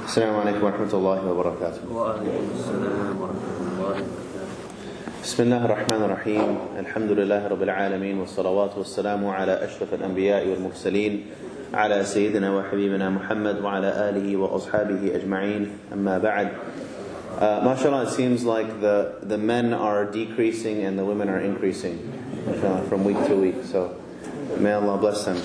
السلام عليكم ورحمة الله وبركاته. وعليكم السلام ورحمة الله وبركاته. بسم الله الرحمن الرحيم. الحمد لله رب العالمين والصلوات والسلام على أشرف الأنبياء والمرسلين على سيدنا وحبيبنا محمد وعلى آله وأصحابه أجمعين. أما بعد. MashaAllah, it seems like the men are decreasing and the women are increasing, MashaAllah, from week to week. So may Allah bless them.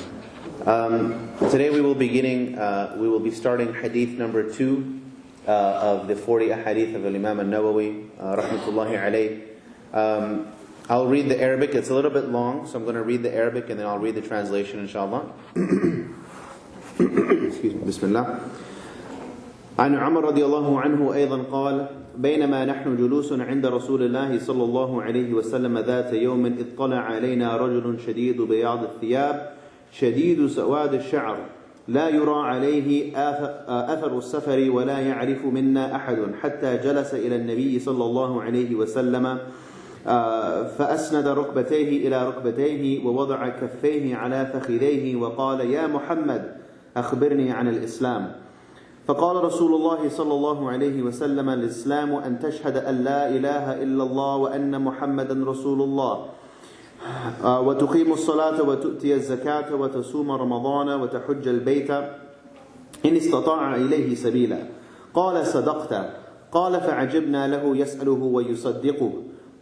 Today we will be starting hadith number 2 of the 40 hadith of Imam Nawawi, rahmatullahi alayh. I'll read the Arabic. It's a little bit long, so I'm going to read the Arabic and then I'll read the translation, inshallah. Excuse me. Bismillah. عن عمر رضي الله عنه أيضا قال: بينما نحن جلوس عند رسول الله صلى الله عليه وسلم ذات يوم اطلع علينا رجل شديد بياض الثياب شديد سواد الشعر لا يرى عليه أثر السفر ولا يعرف منا أحد حتى جلس إلى النبي صلى الله عليه وسلم فأسند ركبتيه إلى ركبتيه ووضع كفيه على فخذيه وقال: يا محمد أخبرني عن الإسلام. فقال رسول الله صلى الله عليه وسلم: الإسلام أن تشهد أن لا إله إلا الله وأن محمدا رسول الله وتقيم الصلاة وتؤتي الزكاة وتصوم رمضان وتحج البيت إن استطاع إليه سبيلا. قال: صدقت. قال: فعجبنا له يسأله ويصدقه.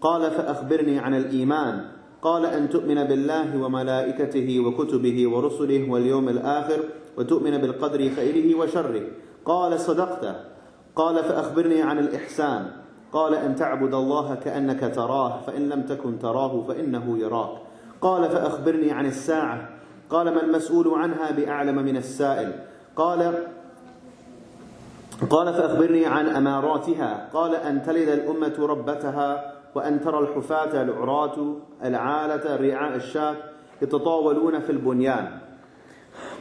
قال: فأخبرني عن الإيمان. قال: أن تؤمن بالله وملائكته وكتبه ورسله واليوم الآخر وتؤمن بالقدر خيره وشره. قال: صدقت. قال: فأخبرني عن الإحسان. قال: أن تعبد الله كأنك تراه فإن لم تكن تراه فإنه يراك. قال: فأخبرني عن الساعة. قال: ما المسؤول عنها بأعلم من السائل. قال: فأخبرني عن أماراتها. قال: أن تلد الأمة ربتها وأن ترى الحفاة العراة العالة رعاء الشاة يتطاولون في البنيان.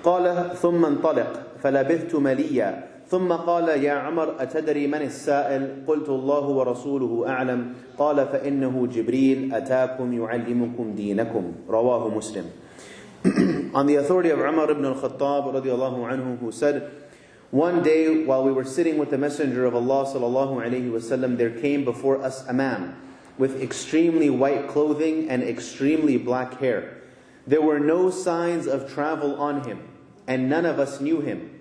قال: ثم انطلق فلبثت مليا ثم قال: يا عمر أتدري من السائل؟ قلت: الله ورسوله أعلم. قال: فإنه جبريل أتاكم يعلمكم دينكم. رواه Muslim. On the authority of Umar ibn al-Khattab radiallahu anhu, who said, one day while we were sitting with the Messenger of Allah sallallahu alayhi wasallam, there came before us a man with extremely white clothing and extremely black hair. There were no signs of travel on him, and none of us knew him.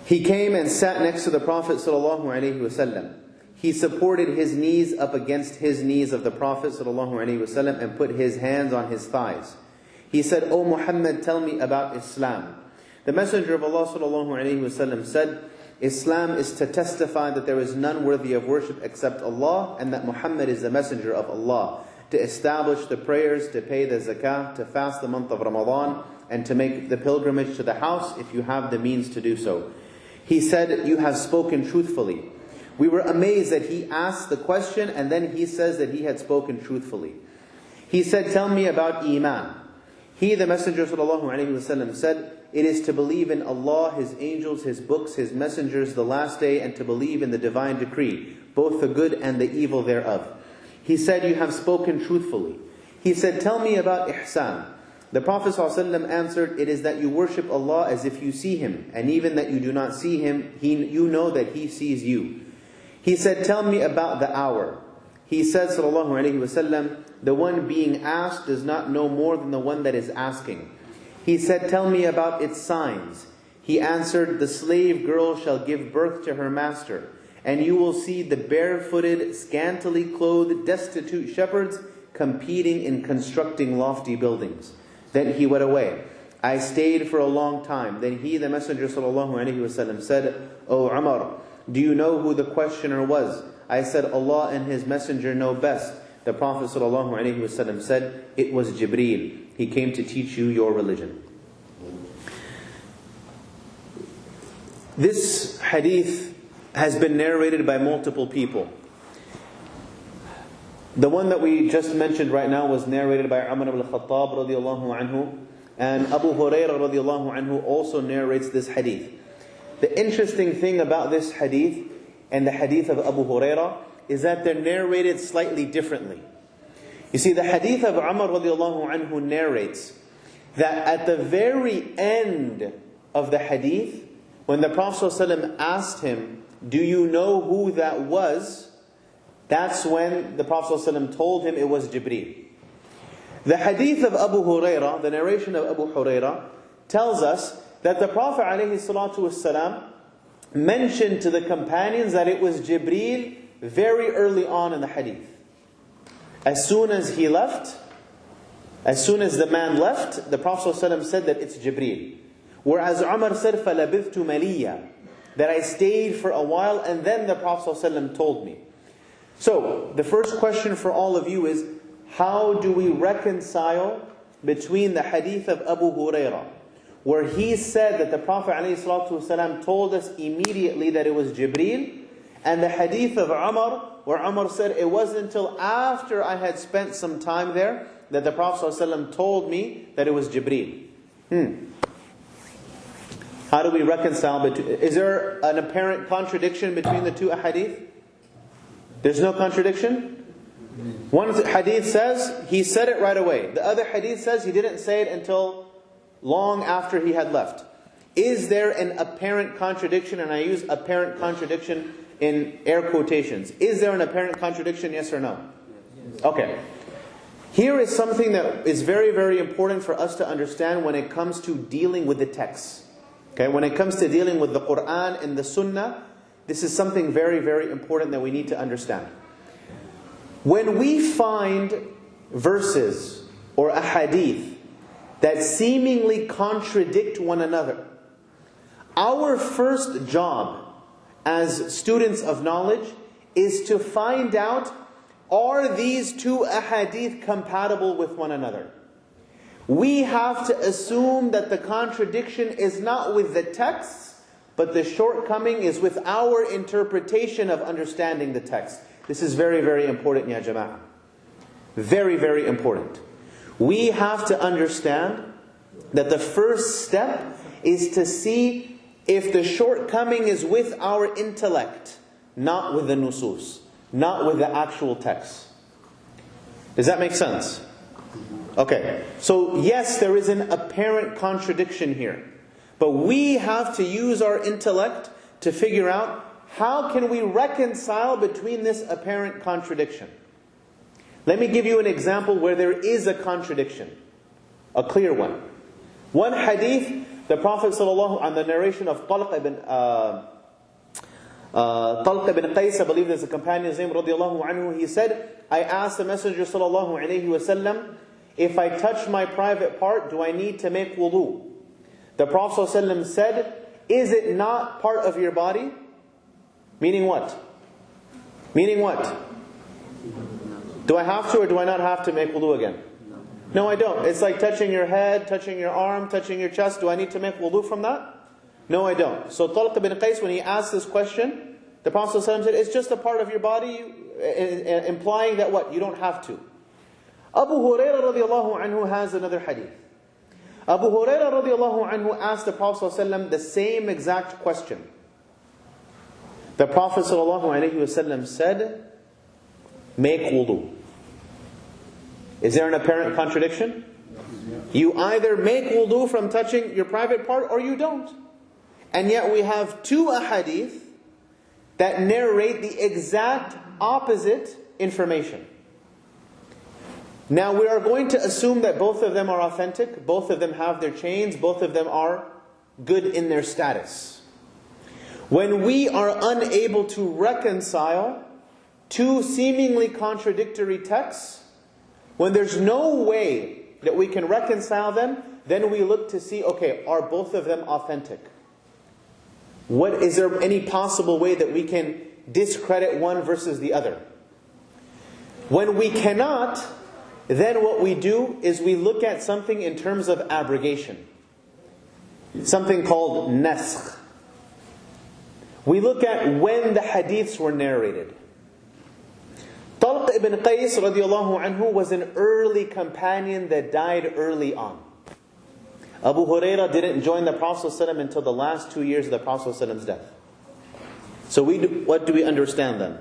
He came and sat next to the Prophet ﷺ. He supported his knees up against his knees of the Prophet ﷺ and put his hands on his thighs. He said, "O Muhammad, tell me about Islam." The Messenger of Allah ﷺ said, Islam is to testify that there is none worthy of worship except Allah and that Muhammad is the Messenger of Allah, to establish the prayers, to pay the zakah, to fast the month of Ramadan, and to make the pilgrimage to the house if you have the means to do so. He said, "You have spoken truthfully." We were amazed that he asked the question and then he says that he had spoken truthfully. He said, "Tell me about Iman." He, the Messenger ﷺ, said, "It is to believe in Allah, His angels, His books, His messengers, the last day, and to believe in the divine decree, both the good and the evil thereof." He said, "You have spoken truthfully." He said, "Tell me about Ihsan." The Prophet ﷺ answered, "It is that you worship Allah as if you see Him, and even that you do not see Him, you know that He sees you." He said, "Tell me about the hour." He said, sallallahu alaihi wasallam, "The one being asked does not know more than the one that is asking." He said, "Tell me about its signs." He answered, "The slave girl shall give birth to her master, and you will see the barefooted, scantily clothed, destitute shepherds competing in constructing lofty buildings." Then he went away. I stayed for a long time. Then he, the Messenger ﷺ, said, "O Umar, do you know who the questioner was?" I said, "Allah and His Messenger know best." The Prophet ﷺ said, "It was Jibreel. He came to teach you your religion." This hadith has been narrated by multiple people. The one that we just mentioned right now was narrated by Umar ibn al-Khattab radiallahu anhu, and Abu Hurairah radiallahu anhu also narrates this hadith. The interesting thing about this hadith and the hadith of Abu Hurairah is that they're narrated slightly differently. You see, the hadith of Umar radiallahu anhu narrates that at the very end of the hadith, when the Prophet ﷺ asked him, do you know who that was? That's when the Prophet ﷺ told him it was Jibreel. The hadith of Abu Hurairah, the narration of Abu Hurairah, tells us that the Prophet ﷺ mentioned to the companions that it was Jibreel very early on in the hadith. As soon as he left, as soon as the man left, the Prophet ﷺ said that it's Jibreel. Whereas Umar said, فَلَبِثْتُ مَلِيًّا, that I stayed for a while and then the Prophet ﷺ told me. So, the first question for all of you is, how do we reconcile between the hadith of Abu Hurairah, where he said that the Prophet ﷺ told us immediately that it was Jibreel, and the hadith of Umar, where Umar said it wasn't until after I had spent some time there that the Prophet ﷺ told me that it was Jibreel. How do we reconcile between? Is there an apparent contradiction between the two ahadith? There's no contradiction? One hadith says he said it right away. The other hadith says he didn't say it until long after he had left. Is there an apparent contradiction? And I use apparent contradiction in air quotations. Is there an apparent contradiction, yes or no? Okay. Here is something that is very, very important for us to understand when it comes to dealing with the text. Okay, when it comes to dealing with the Quran and the Sunnah, this is something very, very important that we need to understand. When we find verses or a hadith that seemingly contradict one another, our first job as students of knowledge is to find out, are these two ahadith compatible with one another? We have to assume that the contradiction is not with the text, but the shortcoming is with our interpretation of understanding the text. This is very, very important, ya jama'ah. Very, very important. We have to understand that the first step is to see if the shortcoming is with our intellect, not with the nusus, not with the actual text. Does that make sense? Okay, so yes, there is an apparent contradiction here. But we have to use our intellect to figure out how can we reconcile between this apparent contradiction. Let me give you an example where there is a contradiction. A clear one. One hadith, the Prophet ﷺ, on the narration of Talq ibn Qais, I believe there's a companion's name, radiallahu anhu, he said, I asked the Messenger ﷺ, if I touch my private part, do I need to make wudu? The Prophet ﷺ said, is it not part of your body? Meaning what? Meaning what? Do I have to or do I not have to make wudu again? No, I don't. It's like touching your head, touching your arm, touching your chest. Do I need to make wudu from that? No, I don't. So Talq ibn Qais, when he asked this question, the Prophet ﷺ said, it's just a part of your body, implying that what? You don't have to. Abu Hurairah radiallahu anhu has another hadith. Abu Hurairah radiallahu anhu asked the Prophet ﷺ the same exact question. The Prophet ﷺ said, make wudu. Is there an apparent contradiction? You either make wudu from touching your private part or you don't. And yet we have two ahadith that narrate the exact opposite information. Now we are going to assume that both of them are authentic, both of them have their chains, both of them are good in their status. When we are unable to reconcile two seemingly contradictory texts, when there's no way that we can reconcile them, then we look to see, okay, are both of them authentic? Is there any possible way that we can discredit one versus the other? When we cannot, then what we do is we look at something in terms of abrogation. Something called naskh. We look at when the hadiths were narrated. Talq ibn Qais radiallahu anhu was an early companion that died early on. Abu Hurairah didn't join the Prophet ﷺ until the last 2 years of the Prophet ﷺ's death. So what do we understand then?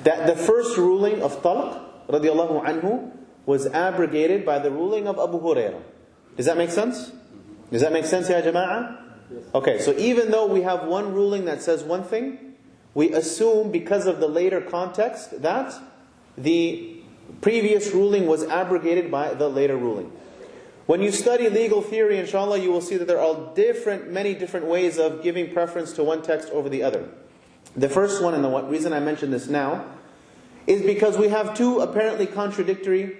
That the first ruling of Talq radiallahu anhu was abrogated by the ruling of Abu Hurairah. Does that make sense? Does that make sense, ya jama'ah? Okay, so even though we have one ruling that says one thing, we assume because of the later context that the previous ruling was abrogated by the later ruling. When you study legal theory, inshallah, you will see that there are many different ways of giving preference to one text over the other. The first one, and the reason I mention this now, is because we have two apparently contradictory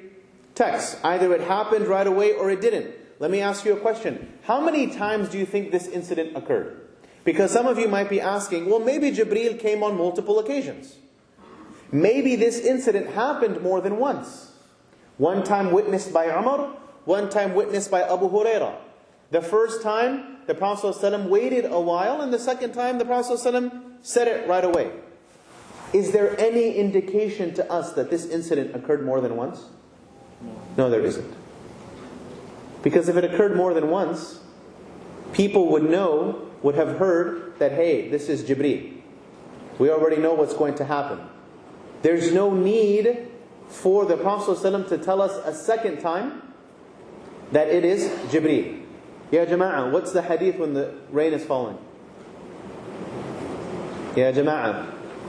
texts. Either it happened right away or it didn't. Let me ask you a question. How many times do you think this incident occurred? Because some of you might be asking, well, maybe Jibreel came on multiple occasions. Maybe this incident happened more than once. One time witnessed by Umar, one time witnessed by Abu Hurairah. The first time, the Prophet ﷺ waited a while, and the second time, the Prophet ﷺ said it right away. Is there any indication to us that this incident occurred more than once? No, there isn't. Because if it occurred more than once, people would have heard that, hey, this is Jibreel. We already know what's going to happen. There's no need for the Prophet ﷺ to tell us a second time that it is Jibreel. Ya Jama'ah, what's the hadith when the rain is falling? Ya Jama'ah,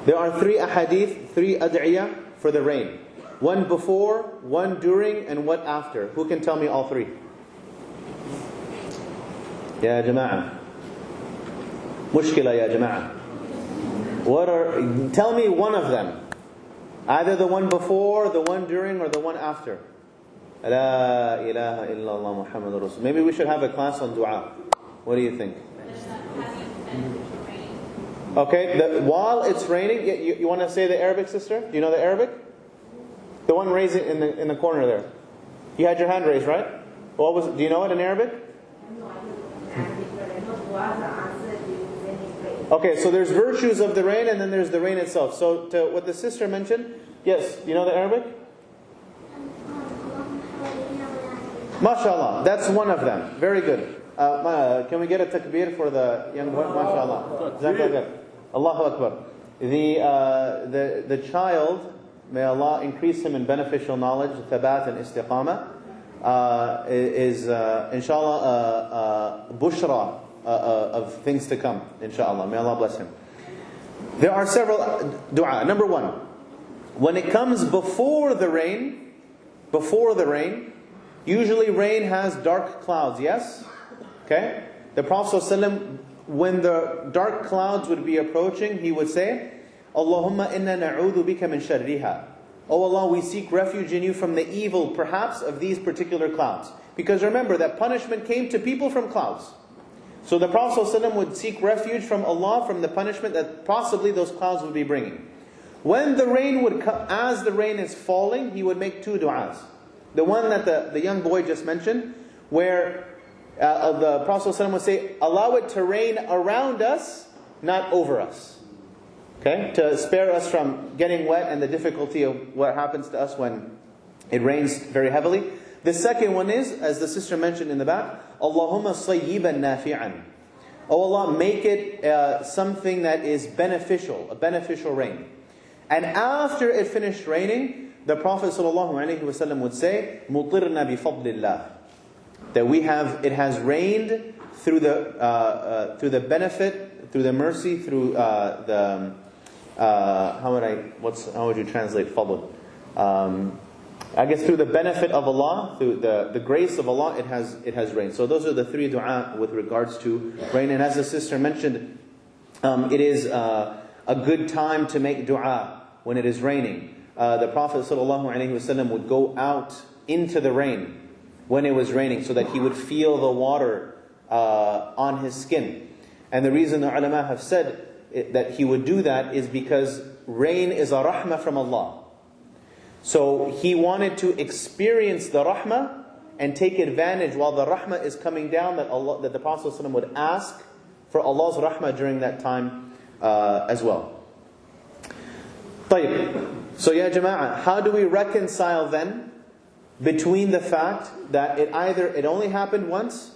there are 3 ahadith, 3 ad'iyah for the rain. One before, one during, and one after. Who can tell me all 3? Ya Jama'ah. Mushkila ya Jama'ah. Tell me one of them. Either the one before, the one during, or the one after. La ilaha illallah Muhammadur Rasul. Maybe we should have a class on dua. What do you think? Okay, while it's raining, you want to say the Arabic, sister? Do you know the Arabic? The one raising in the corner there. You had your hand raised, right? Do you know it in Arabic? Okay, so there's virtues of the rain and then there's the rain itself. So to what the sister mentioned, yes, do you know the Arabic? MashaAllah, that's one of them. Very good. Can we get a takbir for the young boy? MashaAllah. Allahu Akbar. The child, may Allah increase him in beneficial knowledge, thabat and istiqamah, is inshallah bushra of things to come, inshallah. May Allah bless him. There are several dua. Number 1, when it comes before the rain, usually rain has dark clouds, yes? Okay? The Prophet ﷺ, when the dark clouds would be approaching, he would say, Allahumma inna na'udhu bika min sharriha. Oh Allah, we seek refuge in you from the evil, perhaps, of these particular clouds. Because remember that punishment came to people from clouds. So the Prophet ﷺ would seek refuge from Allah from the punishment that possibly those clouds would be bringing. When the rain would come, as the rain is falling, he would make 2 du'as. The one that the young boy just mentioned, where the Prophet ﷺ would say, allow it to rain around us, not over us. Okay? To spare us from getting wet and the difficulty of what happens to us when it rains very heavily. The second one is, as the sister mentioned in the back, Allahumma sayyiban nafi'an. Oh Allah, make it something that is beneficial, a beneficial rain. And after it finished raining, the Prophet ﷺ would say, Mutirna bi fadlillah. That it has rained through the benefit, through the mercy, through how would you translate fadl? I guess through the benefit of Allah, through the grace of Allah, it has rained. So those are the 3 dua with regards to rain. And as the sister mentioned, it is a good time to make dua when it is raining. The Prophet ﷺ would go out into the rain when it was raining so that he would feel the water on his skin. And the reason the ulama have said that he would do that is because rain is a rahmah from Allah. So he wanted to experience the rahmah and take advantage while the rahmah is coming down, that the Prophet ﷺ would ask for Allah's rahmah during that time as well. طيب. So ya jama'ah, how do we reconcile then between the fact that it only happened once?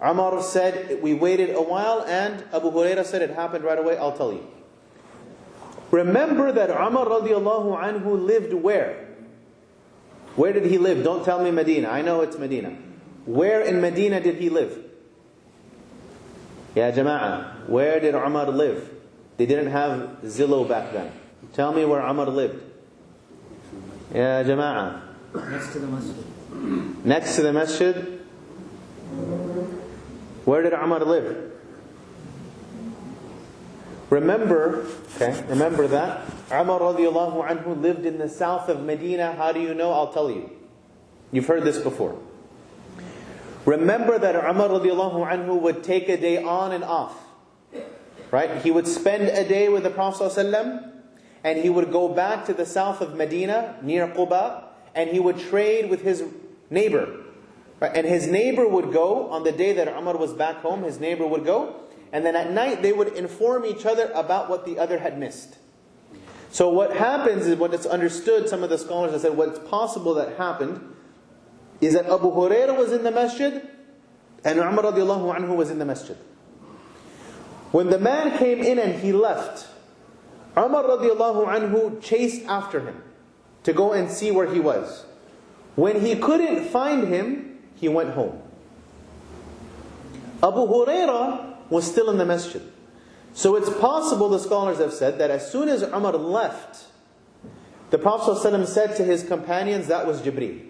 Umar said we waited a while, and Abu Hurairah said it happened right away. I'll tell you. Remember that Umar radiallahu anhu lived where? Where did he live? Don't tell me Medina. I know it's Medina. Where in Medina did he live? Ya Jama'ah, where did Umar live? They didn't have Zillow back then. Tell me where Umar lived. Ya Jama'ah. Next to the masjid. Next to the masjid. Where did Umar live? Remember that Umar radiallahu anhu lived in the south of Medina. How do you know? I'll tell you. You've heard this before. Remember that Umar radiallahu anhu would take a day on and off. Right? He would spend a day with the Prophet ﷺ, and he would go back to the south of Medina, near Quba, and he would trade with his neighbor. Right? And his neighbor would go, on the day that Umar was back home, his neighbor would go, and then at night they would inform each other about what the other had missed. So what happens is, what it's understood, some of the scholars have said, what's possible that happened is that Abu Hurairah was in the masjid and Umar radiallahu anhu was in the masjid. When the man came in and he left, Umar radiallahu anhu chased after him to go and see where he was. When he couldn't find him, he went home. Abu Hurairah was still in the masjid. So it's possible, the scholars have said, that as soon as Umar left, the Prophet ﷺ said to his companions, that was Jibreel.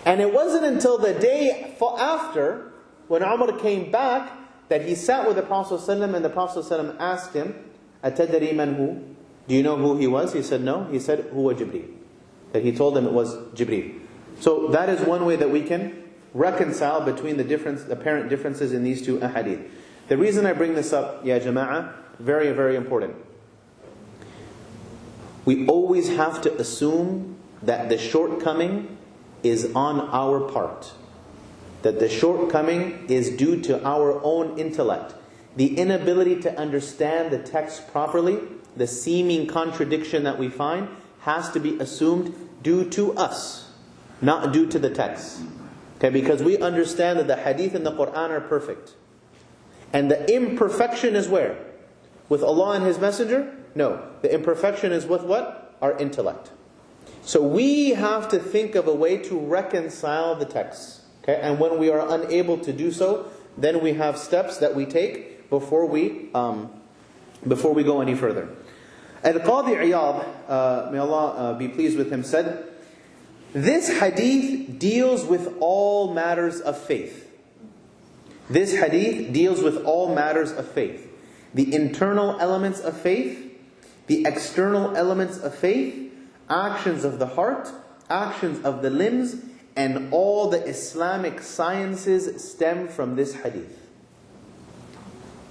And it wasn't until the day after, when Umar came back, that he sat with the Prophet ﷺ, and the Prophet ﷺ asked him, "Atadri man hu?" Do you know who he was? He said no. He said, "Huwa Jibreel." That he told them it was Jibreel. So that is one way that we can reconcile between the apparent differences in these two ahadith. The reason I bring this up, ya Jama'ah, very, very important. We always have to assume that the shortcoming is on our part. That the shortcoming is due to our own intellect. The inability to understand the text properly, the seeming contradiction that we find, has to be assumed due to us, not due to the text. Okay, because we understand that the hadith and the Quran are perfect. And the imperfection is where? With Allah and His Messenger? No. The imperfection is with what? Our intellect. So we have to think of a way to reconcile the texts. Okay? And when we are unable to do so, then we have steps that we take before we go any further. Al-Qadi Iyad, may Allah be pleased with him, said, this hadith deals with all matters of faith. This hadith deals with all matters of faith. The internal elements of faith, the external elements of faith, actions of the heart, actions of the limbs, and all the Islamic sciences stem from this hadith.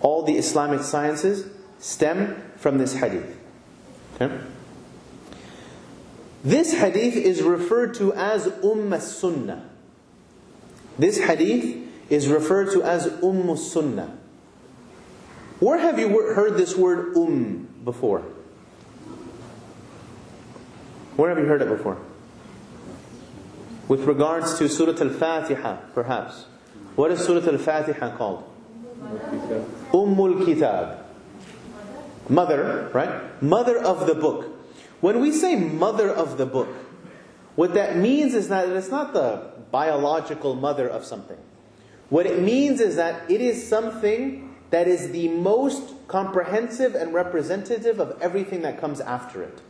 All the Islamic sciences stem from this hadith. Okay? This hadith is referred to as Sunnah. This hadith is referred to as Sunnah. Where have you heard this word before? Where have you heard it before? With regards to Surah Al-Fatiha, perhaps. What is Surah Al-Fatiha called? Kitab. Mother, right? Mother of the book. When we say mother of the book, what that means is that it's not the biological mother of something. What it means is that it is something that is the most comprehensive and representative of everything that comes after it.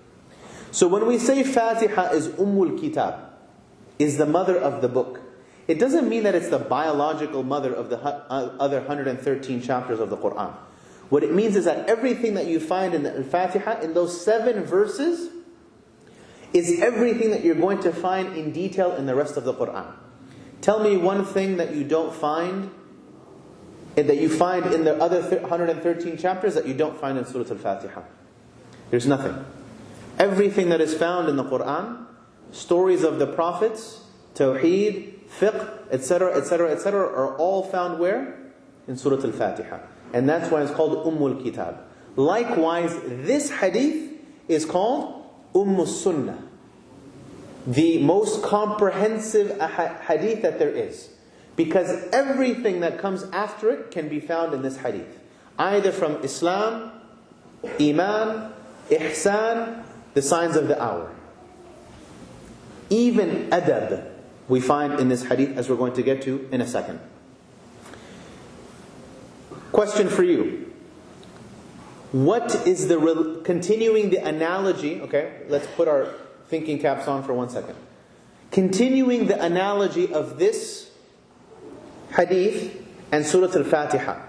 So when we say Fatiha is Kitab, is the mother of the book, it doesn't mean that it's the biological mother of the other 113 chapters of the Quran. What it means is that everything that you find in the Fatiha, in those 7 verses, is everything that you're going to find in detail in the rest of the Quran. Tell me one thing that you don't find, that you find in the other 113 chapters that you don't find in Surah Al-Fatiha. There's nothing. Everything that is found in the Quran, stories of the prophets, Tawheed, Fiqh, etc., etc., etc., are all found where? In Surah Al-Fatiha. And that's why it's called Kitab. Likewise, this hadith is called Sunnah. The most comprehensive hadith that there is. Because everything that comes after it can be found in this hadith. Either from Islam, Iman, Ihsan, the signs of the hour. Even adab we find in this hadith, as we're going to get to in a second. Question for you. What is continuing the analogy, okay, let's put our thinking caps on for 1 second. Continuing the analogy of this hadith and Surah Al-Fatiha.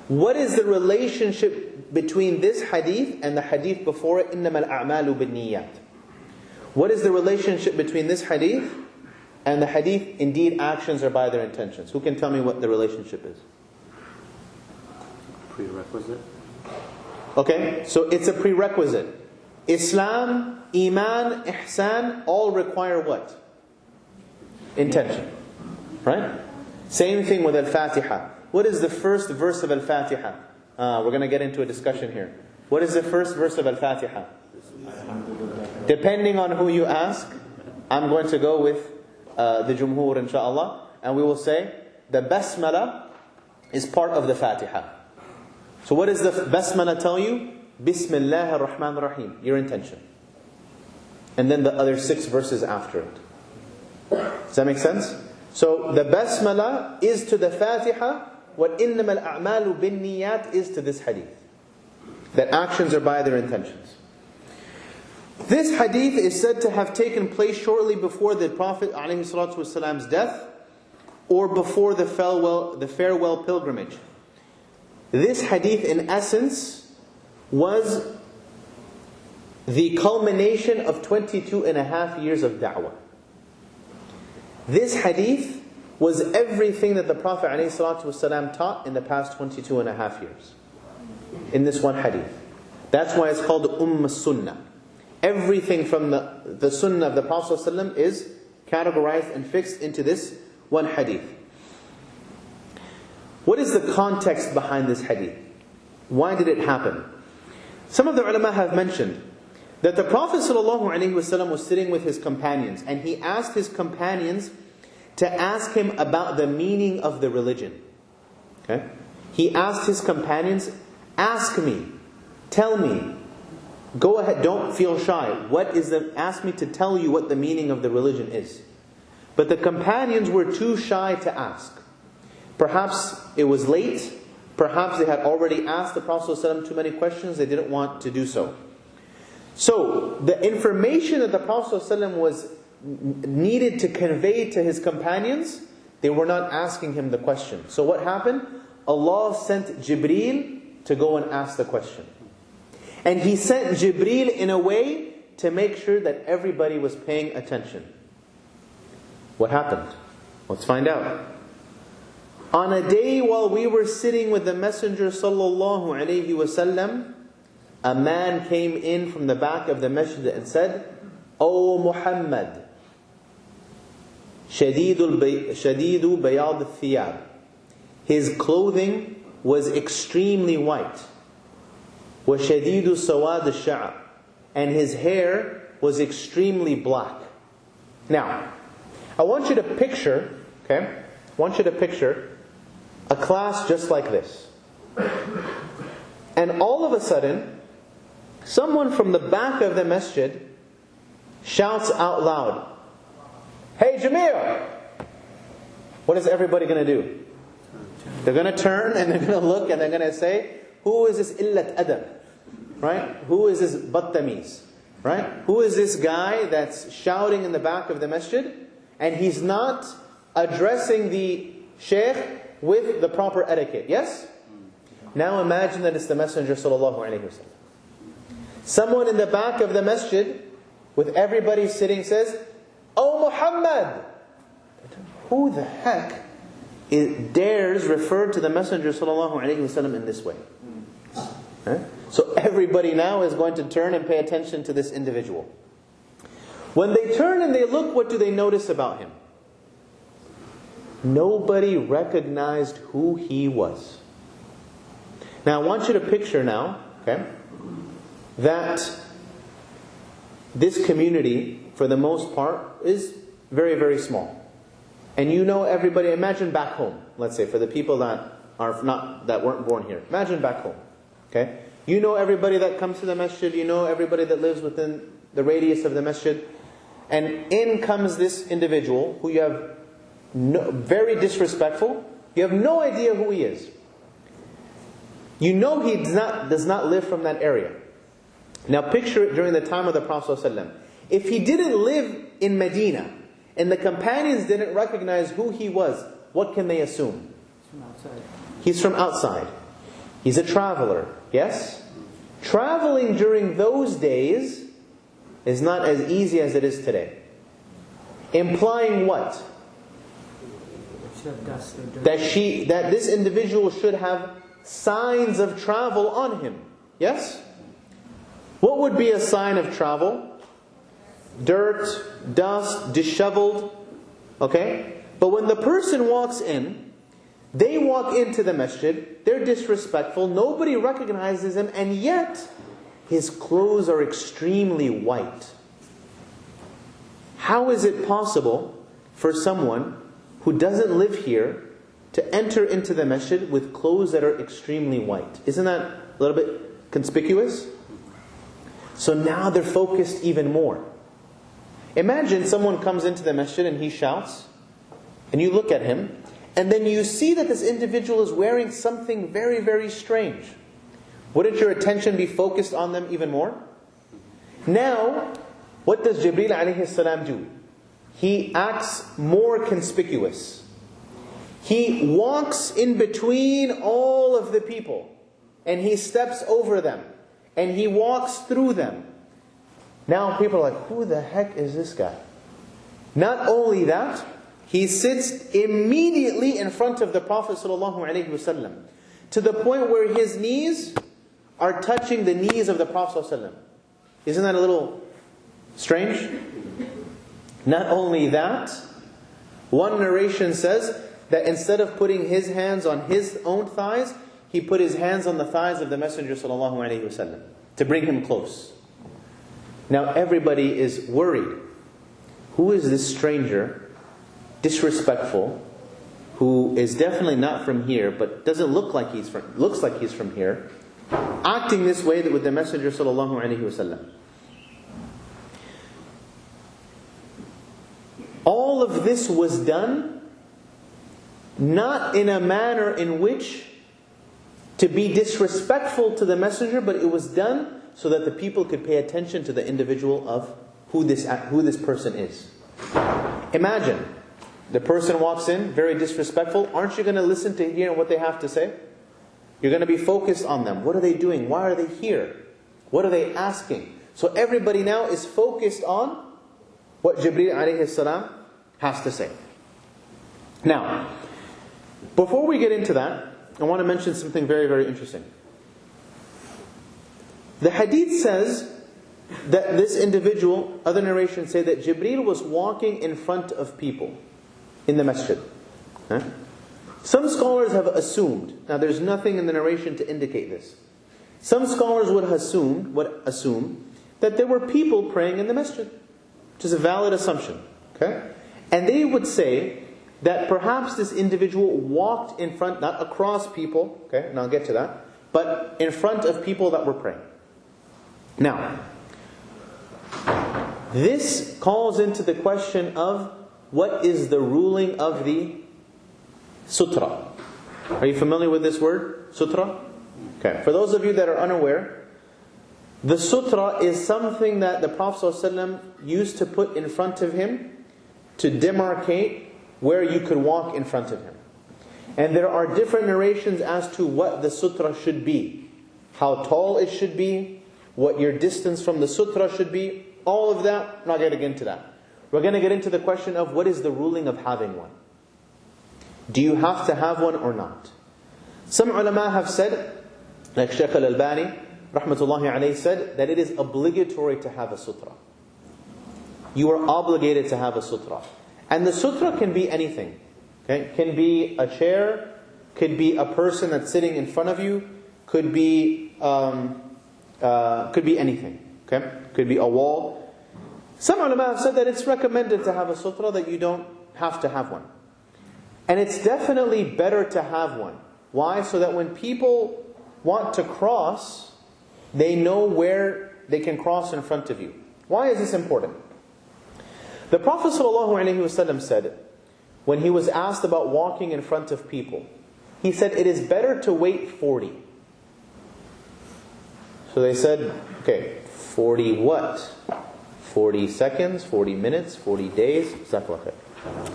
What is the relationship between this hadith and the hadith before it, إِنَّمَا الْأَعْمَالُ بِالنِّيَّاتِ? What is the relationship between this hadith and the hadith, indeed actions are by their intentions? Who can tell me what the relationship is? Prerequisite. Okay, so it's a prerequisite. Islam, Iman, Ihsan all require what? Intention. Right? Same thing with Al-Fatiha. What is the first verse of Al-Fatiha? We're going to get into a discussion here. What is the first verse of Al-Fatiha? Depending on who you ask, I'm going to go with the Jumhur, inshaAllah. And we will say, the Basmala is part of the Fatiha. So what does the Basmala tell you? Bismillah ar-Rahman ar-Rahim. Your intention. And then the other 6 verses after it. Does that make sense? So the Basmala is to the Fatiha what إِنَّمَا الْأَعْمَالُ بِالنِّيَّاتِ is to this hadith. That actions are by their intentions. This hadith is said to have taken place shortly before the Prophet ﷺ's death or before the farewell pilgrimage. This hadith in essence was the culmination of 22 and a half years of da'wah. This hadith was everything that the Prophet ﷺ taught in the past 22 and a half years. In this one hadith. That's why it's called Sunnah. Everything from the Sunnah of the Prophet ﷺ is categorized and fixed into this one hadith. What is the context behind this hadith? Why did it happen? Some of the ulama have mentioned that the Prophet ﷺ was sitting with his companions and he asked his companions to ask him about the meaning of the religion. Okay? He asked his companions, ask me, tell me, go ahead, don't feel shy. Ask me to tell you what the meaning of the religion is. But the companions were too shy to ask. Perhaps it was late. Perhaps they had already asked the Prophet ﷺ too many questions. They didn't want to do so. So, the information that the Prophet ﷺ was needed to convey to his companions, they were not asking him the question. So what happened? Allah sent Jibreel to go and ask the question. And He sent Jibreel in a way to make sure that everybody was paying attention. What happened? Let's find out. On a day while we were sitting with the Messenger sallallahu alaihi wasallam, a man came in from the back of the masjid and said, "O Muhammad, Shadidu bayad al-thiyab." His clothing was extremely white. Wa shadidu sawad al-sha'r, and his hair was extremely black. Now, I want you to picture, a class just like this. And all of a sudden, someone from the back of the masjid shouts out loud, "Hey Jameel!" What is everybody going to do? They're going to turn and they're going to look and they're going to say, who is this illat adab? Right? Who is this battamiz? Right? Who is this guy that's shouting in the back of the masjid and he's not addressing the shaykh with the proper etiquette? Yes? Now imagine that it's the Messenger sallallahu alaihi wasallam. Someone in the back of the masjid with everybody sitting says, "Oh Muhammad!" Who the heck dares refer to the Messenger sallallahu alaihi wasallam in this way? So everybody now is going to turn and pay attention to this individual. When they turn and they look, what do they notice about him? Nobody recognized who he was. Now I want you to picture now, that this community, for the most part, is very, very small. And you know everybody. Imagine back home, let's say, for the people that weren't born here. Imagine back home. Okay? You know everybody that comes to the masjid, you know everybody that lives within the radius of the masjid. And in comes this individual who you have very disrespectful. You have no idea who he is. You know he does not live from that area. Now picture it during the time of the Prophet ﷺ. If he didn't live in Medina, and the companions didn't recognize who he was, what can they assume? From outside. He's from outside. He's a traveler. Yes? Traveling during those days is not as easy as it is today. Implying what? Should have dust or dirt. That this individual should have signs of travel on him. Yes? What would be a sign of travel? Dirt, dust, disheveled. Okay? But when the person walks in, they walk into the masjid, they're disrespectful, nobody recognizes him, and yet his clothes are extremely white. How is it possible for someone who doesn't live here to enter into the masjid with clothes that are extremely white? Isn't that a little bit conspicuous? So now they're focused even more. Imagine someone comes into the masjid and he shouts, and you look at him, and then you see that this individual is wearing something very, very strange. Wouldn't your attention be focused on them even more? Now, what does Jibreel alayhi salam do? He acts more conspicuous. He walks in between all of the people, and he steps over them, and he walks through them. Now people are like, who the heck is this guy? Not only that, he sits immediately in front of the Prophet ﷺ, to the point where his knees are touching the knees of the Prophet ﷺ. Isn't that a little strange? Not only that, one narration says that instead of putting his hands on his own thighs, he put his hands on the thighs of the Messenger ﷺ to bring him close. Now everybody is worried. Who is this stranger, disrespectful, who is definitely not from here, but doesn't looks like he's from here, acting this way with the Messenger ﷺ? All of this was done not in a manner in which to be disrespectful to the Messenger, but it was done so that the people could pay attention to the individual of who this person is. Imagine, the person walks in, very disrespectful. Aren't you going to listen to hear what they have to say? You're going to be focused on them. What are they doing? Why are they here? What are they asking? So everybody now is focused on what Jibreel alayhi salam has to say. Now, before we get into that, I want to mention something very, very interesting. The hadith says that this individual, other narrations say that Jibreel was walking in front of people in the masjid. Some scholars have assumed, now there's nothing in the narration to indicate this. Some scholars would assume that there were people praying in the masjid, which is a valid assumption. Okay? And they would say that perhaps this individual walked in front, not across people, okay, and I'll get to that, but in front of people that were praying. Now, this calls into the question of what is the ruling of the sutra. Are you familiar with this word, sutra? Okay, for those of you that are unaware, the sutra is something that the Prophet ﷺ used to put in front of him to demarcate where you could walk in front of him. And there are different narrations as to what the sutra should be, how tall it should be, what your distance from the sutra should be. All of that, I'm not going to get into that. We're going to get into the question of what is the ruling of having one. Do you have to have one or not? Some ulama have said, like Shaykh al-Albani rahmatullahi alayhi said, that it is obligatory to have a sutra. You are obligated to have a sutra. And the sutra can be anything. Okay? Can be a chair, could be a person that's sitting in front of you, could be anything. Okay? Could be a wall. Some ulama have said that it's recommended to have a sutra, that you don't have to have one. And it's definitely better to have one. Why? So that when people want to cross, they know where they can cross in front of you. Why is this important? The Prophet ﷺ said, when he was asked about walking in front of people, he said, it is better to wait 40 So they said, okay, 40 what? 40 seconds, 40 minutes, 40 days,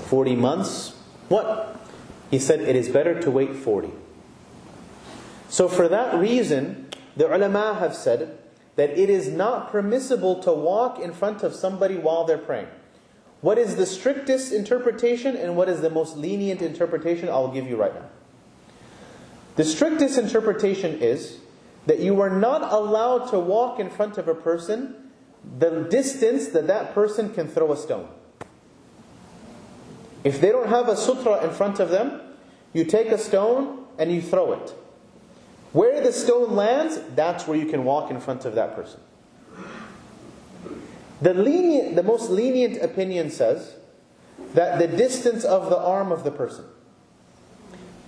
40 months, what? He said, it is better to wait 40. So for that reason, the ulama have said that it is not permissible to walk in front of somebody while they're praying. What is the strictest interpretation and what is the most lenient interpretation, I'll give you right now. The strictest interpretation is that you are not allowed to walk in front of a person the distance that that person can throw a stone. If they don't have a sutra in front of them, you take a stone and you throw it. Where the stone lands, that's where you can walk in front of that person. The most lenient opinion says that the distance of the arm of the person,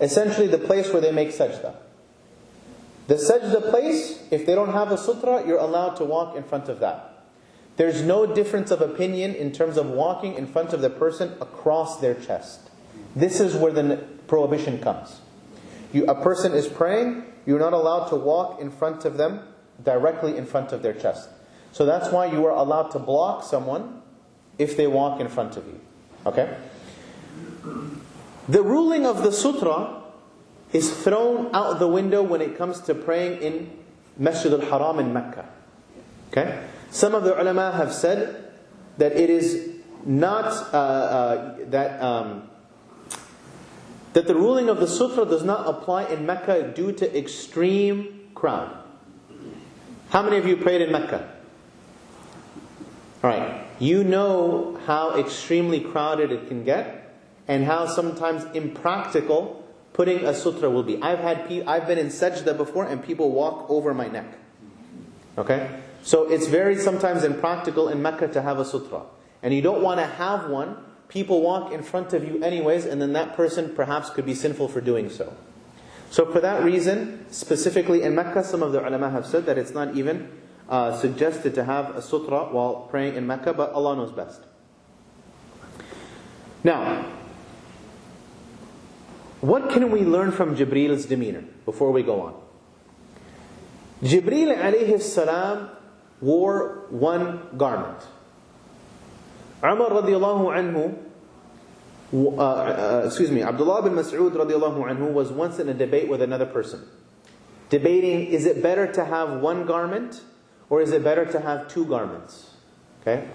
essentially the place where they make sajda. The sajda place, if they don't have a sutra, you're allowed to walk in front of that. There's no difference of opinion in terms of walking in front of the person across their chest. This is where the prohibition comes. A person is praying, you're not allowed to walk in front of them, directly in front of their chest. So that's why you are allowed to block someone if they walk in front of you. Okay? The ruling of the sutra is thrown out the window when it comes to praying in Masjid al-Haram in Mecca. Okay? Some of the ulama have said that it is not that the ruling of the sutra does not apply in Mecca due to extreme crowd. How many of you prayed in Mecca? Alright, you know how extremely crowded it can get and how sometimes impractical putting a sutra will be. I've been in sajda before and people walk over my neck. Okay? So it's very sometimes impractical in Mecca to have a sutra. And you don't want to have one. People walk in front of you anyways, and then that person perhaps could be sinful for doing so. So for that reason, specifically in Mecca, some of the ulama have said that it's not even suggested to have a sutra while praying in Mecca, but Allah knows best. Now, what can we learn from Jibreel's demeanor before we go on? Jibreel alayhi salam wore one garment. Umar radiallahu anhu, Abdullah bin Mas'ud radiallahu anhu was once in a debate with another person. Debating, is it better to have one garment or is it better to have two garments? Okay?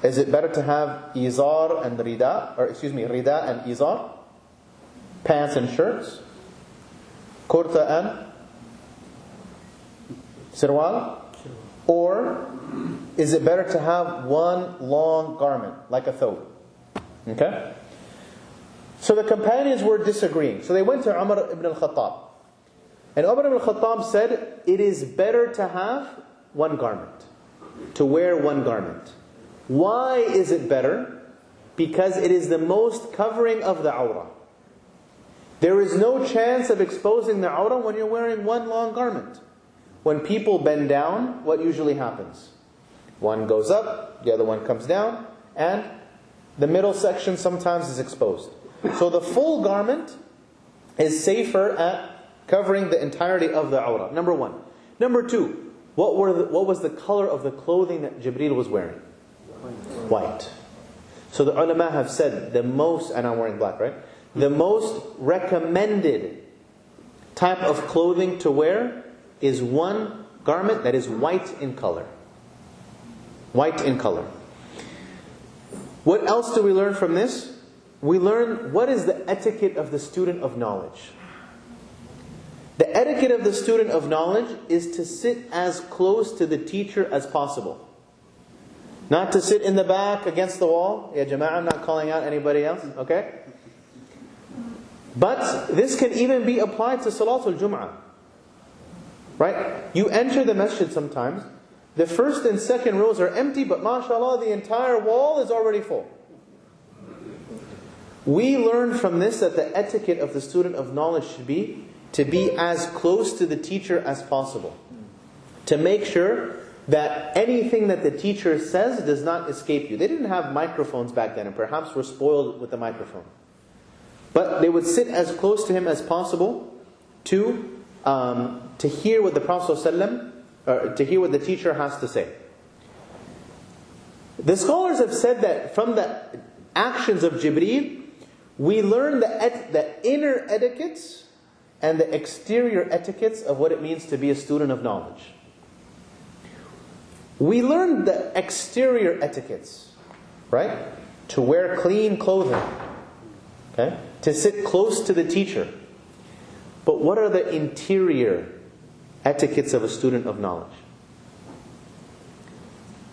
Is it better to have izar and rida, rida and izar? Pants and shirts? Kurta and sirwal? Or is it better to have one long garment, like a thobe? Okay? So the companions were disagreeing. So they went to Umar ibn al-Khattab. And Umar ibn al-Khattab said, it is better to have one garment. To wear one garment. Why is it better? Because it is the most covering of the awrah. There is no chance of exposing the awrah when you're wearing one long garment. When people bend down, what usually happens? One goes up, the other one comes down, and the middle section sometimes is exposed. So the full garment is safer at covering the entirety of the awrah. Number one. Number two, what was the color of the clothing that Jibreel was wearing? White. So the ulama have said the most, and I'm wearing black, right? The most recommended type of clothing to wear is one garment that is white in color. White in color. What else do we learn from this? We learn what is the etiquette of the student of knowledge. The etiquette of the student of knowledge is to sit as close to the teacher as possible. Not to sit in the back against the wall. Ya Jama'ah, I'm not calling out anybody else. Okay? But this can even be applied to Salatul Jum'ah. Right? You enter the masjid sometimes. The first and second rows are empty, but mashallah, the entire wall is already full. We learn from this that the etiquette of the student of knowledge should be to be as close to the teacher as possible. To make sure that anything that the teacher says does not escape you. They didn't have microphones back then, and perhaps were spoiled with the microphone. But they would sit as close to him as possible to hear what the Prophet ﷺ to hear what the teacher has to say. The scholars have said that from the actions of Jibreel, we learn the inner etiquettes and the exterior etiquettes of what it means to be a student of knowledge. We learn the exterior etiquettes, right? To wear clean clothing, okay? To sit close to the teacher. But what are the interior etiquettes of a student of knowledge?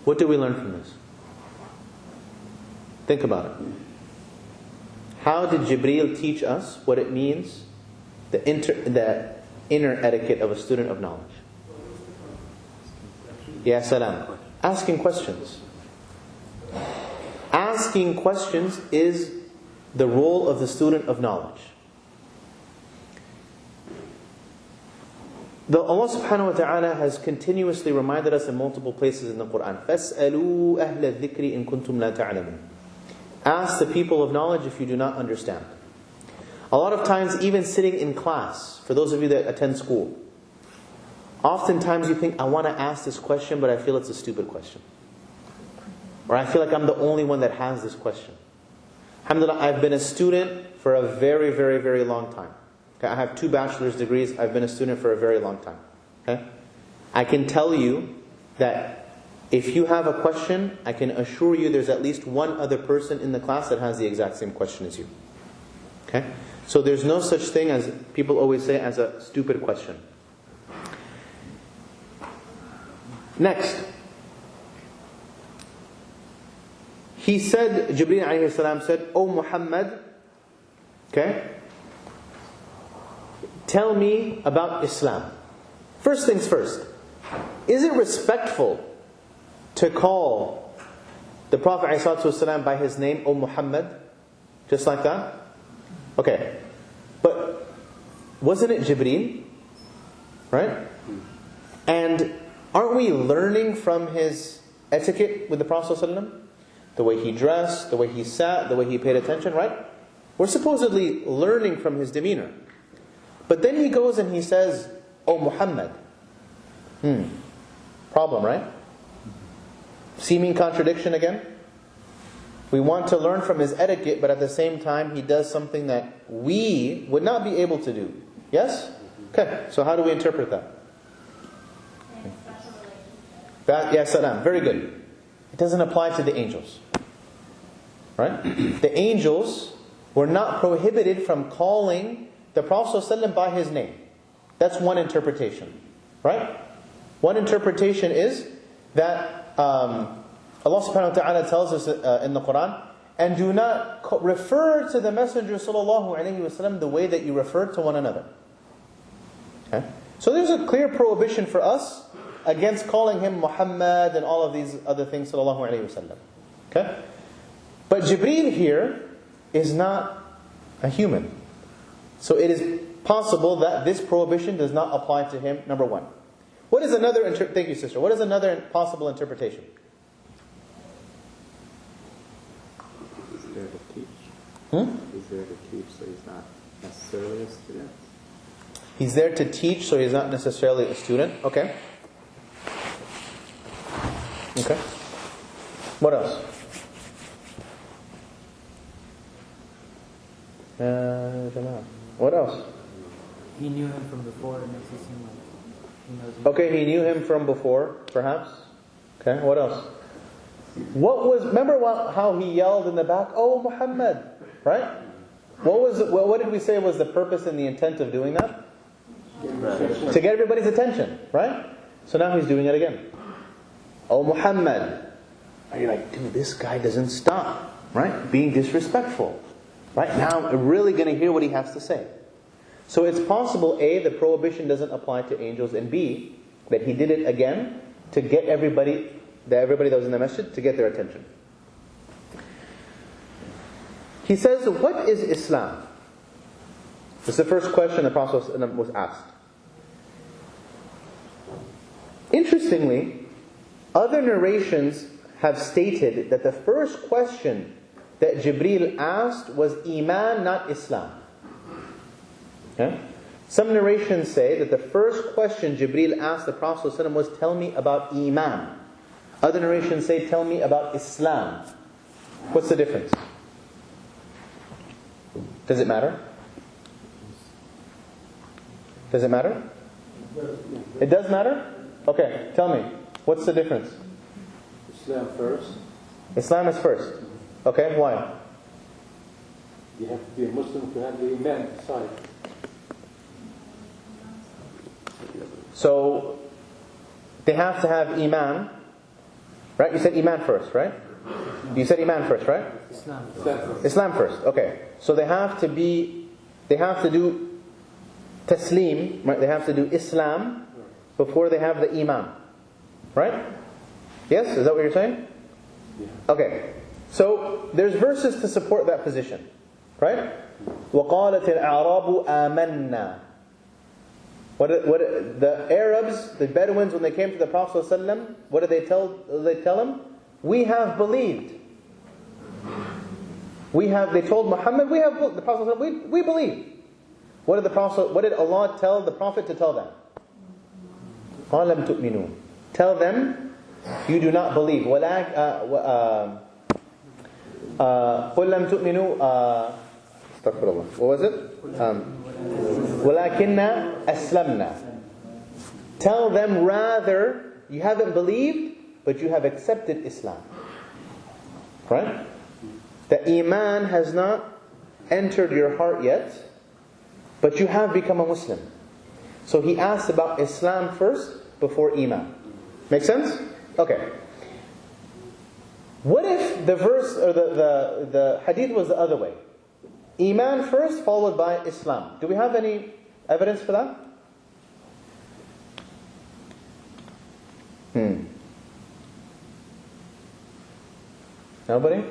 What do we learn from this? Think about it. How did Jibreel teach us what it means, the inner etiquette of a student of knowledge? Ya salam. Asking questions. Asking questions is the role of the student of knowledge. Allah subhanahu wa ta'ala has continuously reminded us in multiple places in the Quran. فَاسْأَلُوا أَهْلَ الذِّكْرِ إِن كُنْتُمْ لَا تَعْلَمُونَ. Ask the people of knowledge if you do not understand. A lot of times, even sitting in class, for those of you that attend school, oftentimes you think, I want to ask this question, but I feel it's a stupid question. Or I feel like I'm the only one that has this question. Alhamdulillah, I've been a student for a very, very, very long time. Okay, I have 2 bachelor's degrees. I've been a student for a very long time. Okay? I can tell you that if you have a question, I can assure you there's at least one other person in the class that has the exact same question as you. Okay? So there's no such thing as, people always say, as a stupid question. Next. He said, Jibreel alayhi salam said, O Muhammad, okay, tell me about Islam. First things first. Is it respectful to call the Prophet ﷺ by his name, O Muhammad? Just like that? Okay. But wasn't it Jibreel? Right? And aren't we learning from his etiquette with the Prophet ﷺ? The way he dressed, the way he sat, the way he paid attention, right? We're supposedly learning from his demeanor. But then he goes and he says, O Muhammad. Problem, right? Seeming contradiction again? We want to learn from his etiquette, but at the same time he does something that we would not be able to do. Yes? Okay, so how do we interpret that? Ya salam, very good. It doesn't apply to the angels. Right? The angels were not prohibited from calling the Prophet ﷺ by his name. That's one interpretation. Right? One interpretation is that Allah subhanahu wa ta'ala tells us in the Quran, and do not refer to the Messenger sallallahu alayhi wasallam the way that you refer to one another. Okay? So there's a clear prohibition for us against calling him Muhammad and all of these other things sallallahu alayhi wasallam. Okay? But Jibreel here is not a human. So it is possible that this prohibition does not apply to him, number one. What is another, thank you sister, what is another possible interpretation? He's there to teach. He's there to teach, so he's not necessarily a student. He's there to teach, so he's not necessarily a student. Okay. Okay. What else? I don't know. What else? He knew him from before, it makes it seem like he knows him. Okay, he knew him from before, perhaps. Okay, what else? Remember how he yelled in the back, "Oh Muhammad," right? What did we say was the purpose and the intent of doing that? To get everybody's attention, right? So now he's doing it again. "Oh Muhammad." And you're like, dude, this guy doesn't stop, right? Being disrespectful. Right now, I'm really going to hear what he has to say. So it's possible, A, the prohibition doesn't apply to angels, and B, that he did it again to get everybody that was in the masjid, to get their attention. He says, what is Islam? This is the first question the Prophet was asked. Interestingly, other narrations have stated that the first question that Jibreel asked was Iman, not Islam. Okay? Some narrations say that the first question Jibreel asked the Prophet ﷺ was, tell me about Iman. Other narrations say, tell me about Islam. What's the difference? Does it matter? Does it matter? It does matter? Okay, tell me. What's the difference? Islam first. Islam is first. Okay, why? You have to be a Muslim to have the Iman side. So, they have to have Iman. Right? You said Iman first, right? You said Iman first, right? Islam first. Okay. So they have to do Taslim, right? They have to do Islam before they have the Iman. Right? Yes? Is that what you're saying? Yeah. Okay. So there's verses to support that position. Right? وَقَالَتِ الْأَعْرَابُ آمَنَّا. The Arabs, the Bedouins, when they came to the Prophet ﷺ, what did they tell him? We have believed. They told Muhammad, the Prophet ﷺ, we believe. What did Allah tell the Prophet to tell them? قَالَمْ تُؤْمِنُونَ. Tell them, you do not believe. قُلْ لَمْ تُؤْمِنُوا. Astaghfirullah. What was it? وَلَكِنَّا أَسْلَمْنَا. Tell them rather, you haven't believed, but you have accepted Islam. Right? The Iman has not entered your heart yet, but you have become a Muslim. So he asked about Islam first before Iman. Make sense? Okay. What if the verse or the hadith was the other way? Iman first, followed by Islam. Do we have any evidence for that? Nobody?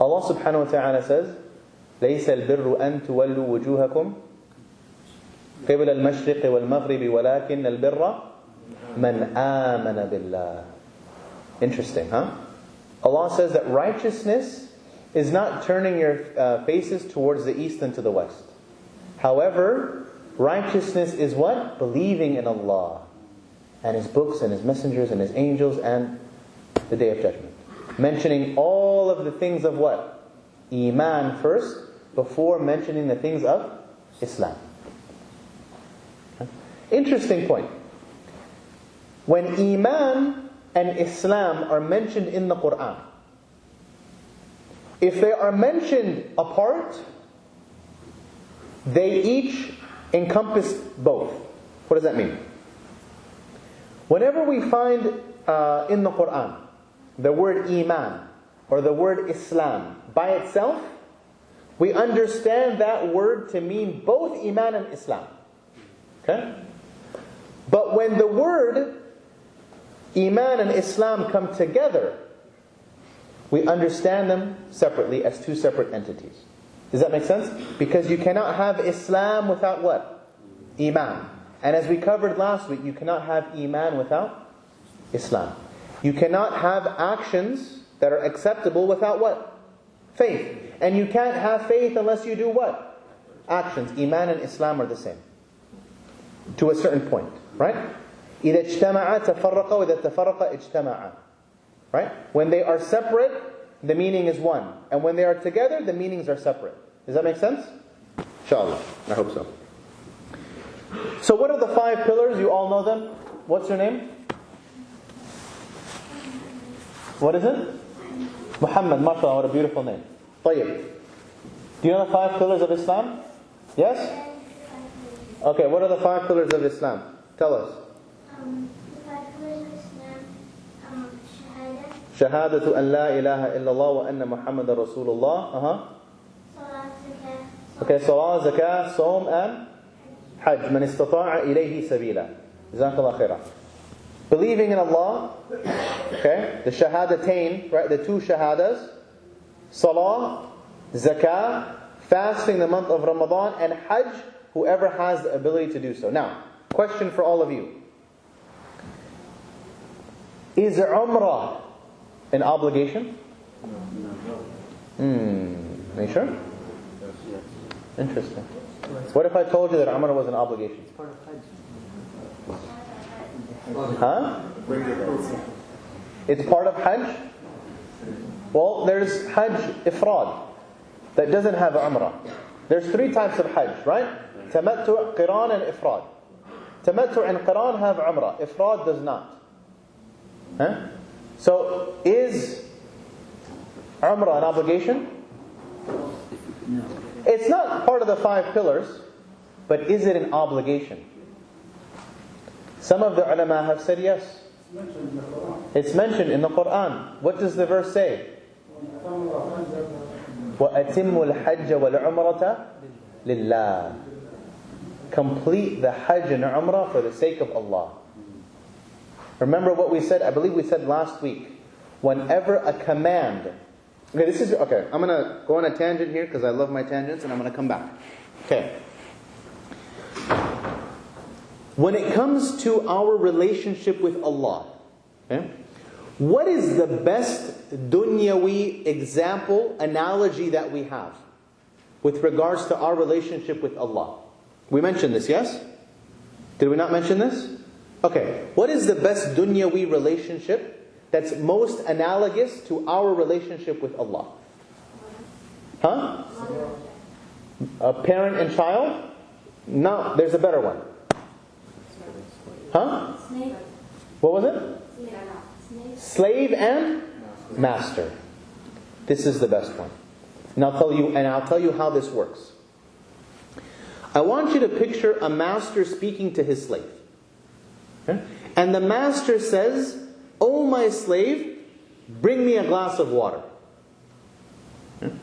Allah subhanahu wa ta'ala says, لَيْسَ الْبِرُّ أَن تُوَلُّوا وُجُوهَكُمْ قِبْلَ الْمَشْرِقِ وَالْمَغْرِبِ وَلَكِنَّ الْبِرَّ مَنْ آمَنَ بِاللَّهِ. Interesting, huh? Allah says that righteousness is not turning your faces towards the east and to the west. However, righteousness is what? Believing in Allah and His books and His messengers and His angels and the Day of Judgment. Mentioning all of the things of what? Iman first, before mentioning the things of Islam. Interesting point. When Iman and Islam are mentioned in the Quran, if they are mentioned apart, they each encompass both. What does that mean? Whenever we find in the Quran the word Iman or the word Islam by itself, we understand that word to mean both Iman and Islam. Okay? But when the word Iman and Islam come together, we understand them separately as two separate entities. Does that make sense? Because you cannot have Islam without what? Iman. And as we covered last week, you cannot have Iman without Islam. You cannot have actions that are acceptable without what? Faith. And you can't have faith unless you do what? Actions. Iman and Islam are the same. To a certain point. Right? إِذَا اجْتَمَعَا تَفَرَّقَا وَإِذَا تَفَرَّقَا اجْتَمَعَا. Right? When they are separate, the meaning is one. And when they are together, the meanings are separate. Does that make sense? Inshallah. I hope so. So what are the 5 pillars? You all know them. What's your name? What is it? Muhammad. MashaAllah, what a beautiful name. طيب. Do you know the 5 pillars of Islam? Yes? Okay, what are the 5 pillars of Islam? Tell us. The 5 pillars of Islam, Shahada. Shahadatu an la ilaha illallah wa anna Muhammadan Rasulullah. Salat, Zakah. Okay, Salah, Zakah, Sawm and Hajj. Man istata'a ilayhi sabila. Jazakallah khairah. Believing in Allah, okay, the Shahadatain, right, the 2 Shahadas, Salah, Zakah, fasting the month of Ramadan, and Hajj, whoever has the ability to do so. Now, question for all of you. Is Umrah an obligation? No. Are you sure? Interesting. What if I told you that Umrah was an obligation? It's part of Hajj. Huh? It's part of Hajj? Well, there's Hajj Ifrad that doesn't have Umrah. There's 3 types of Hajj, right? Tamattu', Qiran and Ifrad. Tamattu' and Qiran have Umrah. Ifrad does not. Huh? So, is Umrah an obligation? No. It's not part of the 5 pillars, but is it an obligation? Some of the ulama have said yes. It's mentioned in the Quran. What does the verse say? وَأَتِمُّ الْحَجَّ وَالْعُمْرَةَ لِلَّهِ. Complete the Hajj and Umrah for the sake of Allah. Remember what we said, I believe we said last week. Whenever a command... Okay, I'm going to go on a tangent here because I love my tangents and I'm going to come back. Okay. When it comes to our relationship with Allah, okay, what is the best dunyawi example, analogy that we have with regards to our relationship with Allah? We mentioned this, yes? Did we not mention this? Okay, what is the best dunyawi relationship that's most analogous to our relationship with Allah? Huh? A parent and child? No, there's a better one. Huh? What was it? Slave and master. This is the best one. And I'll tell you how this works. I want you to picture a master speaking to his slave. Okay? And the master says, "Oh my slave, bring me a glass of water." Okay?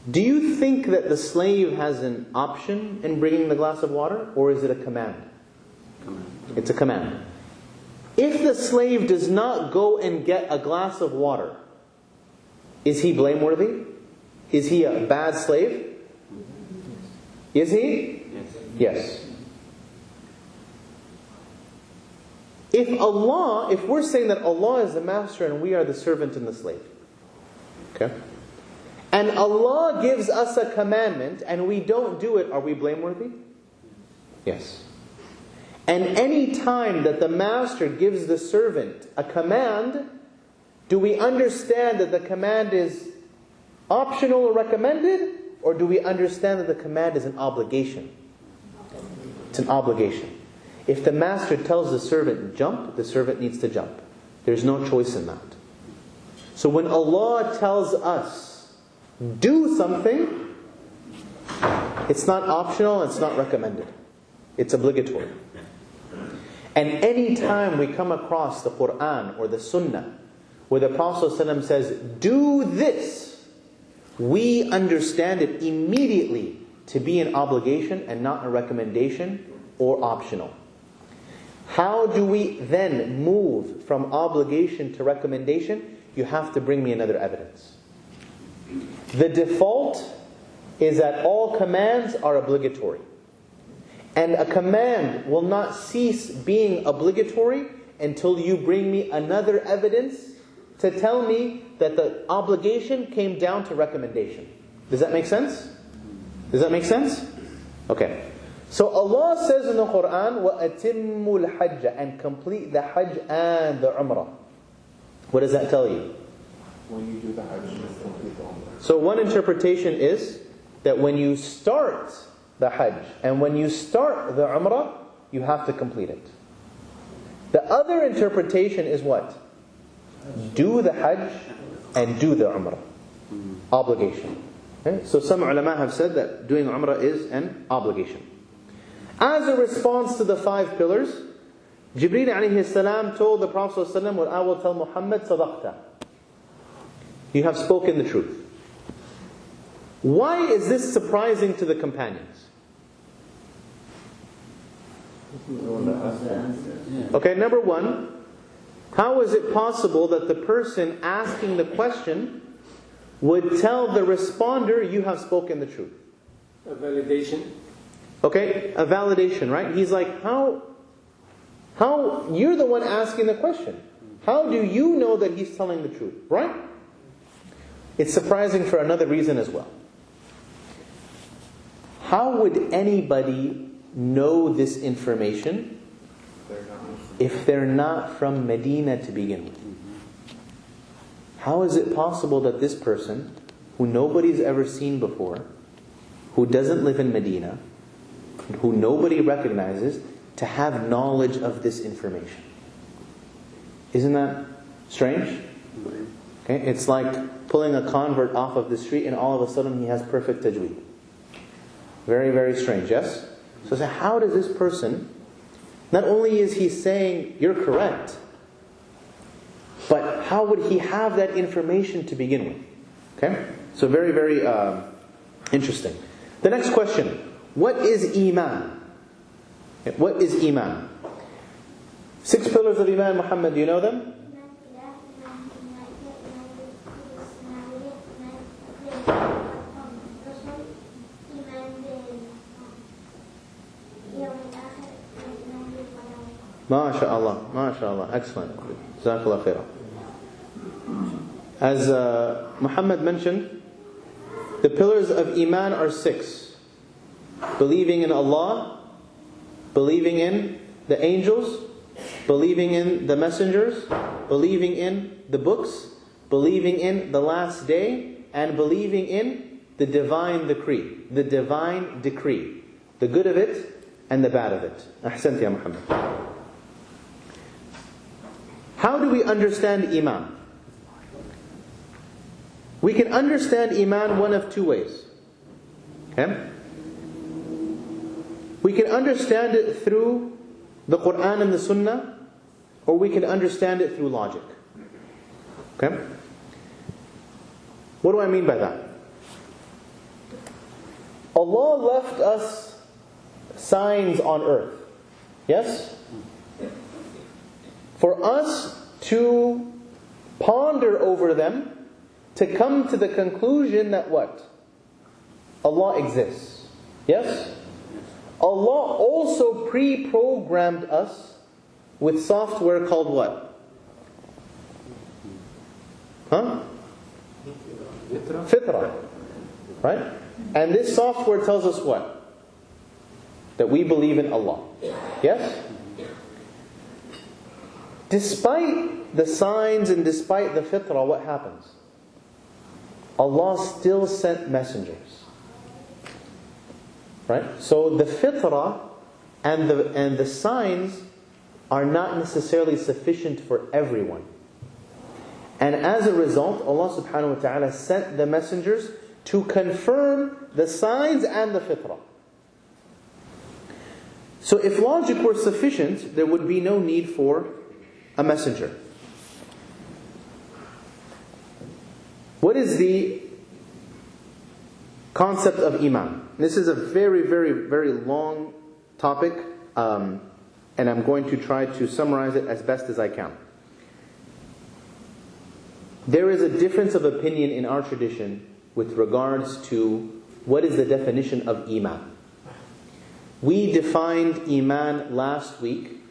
Do you think that the slave has an option in bringing the glass of water, or is it a command? It's a command. If the slave does not go and get a glass of water, is he blameworthy? Is he a bad slave? Is he? Yes. If we're saying that Allah is the master and we are the servant and the slave, okay, and Allah gives us a commandment and we don't do it, are we blameworthy? Yes. And any time that the master gives the servant a command, do we understand that the command is optional or recommended? Or do we understand that the command is an obligation? It's an obligation. If the master tells the servant jump, the servant needs to jump. There's no choice in that. So when Allah tells us do something, it's not optional, it's not recommended. It's obligatory. And any time we come across the Quran or the Sunnah where the Prophet ﷺ says, do this, we understand it immediately to be an obligation and not a recommendation or optional. How do we then move from obligation to recommendation? You have to bring me another evidence. The default is that all commands are obligatory. And a command will not cease being obligatory until you bring me another evidence to tell me that the obligation came down to recommendation. Does that make sense? Does that make sense? Okay. So Allah says in the Quran, وَأَتِمُّ الْحَجَّ, and complete the Hajj and the Umrah. What does that tell you? When you do the Hajj, you complete the Umrah. So one interpretation is that when you start the Hajj and when you start the Umrah, you have to complete it. The other interpretation is what? Do the Hajj and do the Umrah. Obligation. Okay? So some ulama have said that doing Umrah is an obligation. As a response to the 5 pillars, Jibreel alayhi salam told the Prophet ﷺ, what I will tell Muhammad, sadaqta. You have spoken the truth. Why is this surprising to the companions? Okay, number one, how is it possible that the person asking the question would tell the responder, you have spoken the truth? A validation. Okay, a validation, right? He's like, how you're the one asking the question. How do you know that he's telling the truth, right? It's surprising for another reason as well. how would anybody know this information if they're not from Medina to begin with? How is it possible that this person, who nobody's ever seen before, who doesn't live in Medina, who nobody recognizes, to have knowledge of this information? Isn't that strange? Okay, it's like pulling a convert off of the street and all of a sudden he has perfect tajweed. Very, very strange, yes? So how does this person, not only is he saying, you're correct, but how would he have that information to begin with? Okay? So very, very interesting. The next question. What is Iman? What is Iman? 6 pillars of Iman, Muhammad, do you know them? MashaAllah, MashaAllah, excellent. Jazakallah khairah. As Muhammad mentioned, the pillars of Iman are 6. Believing in Allah, believing in the angels, believing in the messengers, believing in the books, believing in the last day, and believing in the divine decree. The divine decree. The good of it and the bad of it. Ahsant ya Muhammad. How do we understand Iman? We can understand Iman one of 2 ways. Okay? We can understand it through the Quran and the Sunnah, or we can understand it through logic. Okay? What do I mean by that? Allah left us signs on earth. Yes? For us to ponder over them, to come to the conclusion that what? Allah exists. Yes? Allah also pre-programmed us with software called what? Huh? Fitrah. Right? And this software tells us what? That we believe in Allah. Yes? Despite the signs and despite the fitrah, what happens? Allah still sent messengers. Right? So the fitrah and the signs are not necessarily sufficient for everyone. And as a result, Allah subhanahu wa ta'ala sent the messengers to confirm the signs and the fitrah. So if logic were sufficient, there would be no need for a messenger. What is the concept of Iman? This is a very, very, very long topic, and I'm going to try to summarize it as best as I can. There is a difference of opinion in our tradition with regards to what is the definition of Iman. We defined Iman last week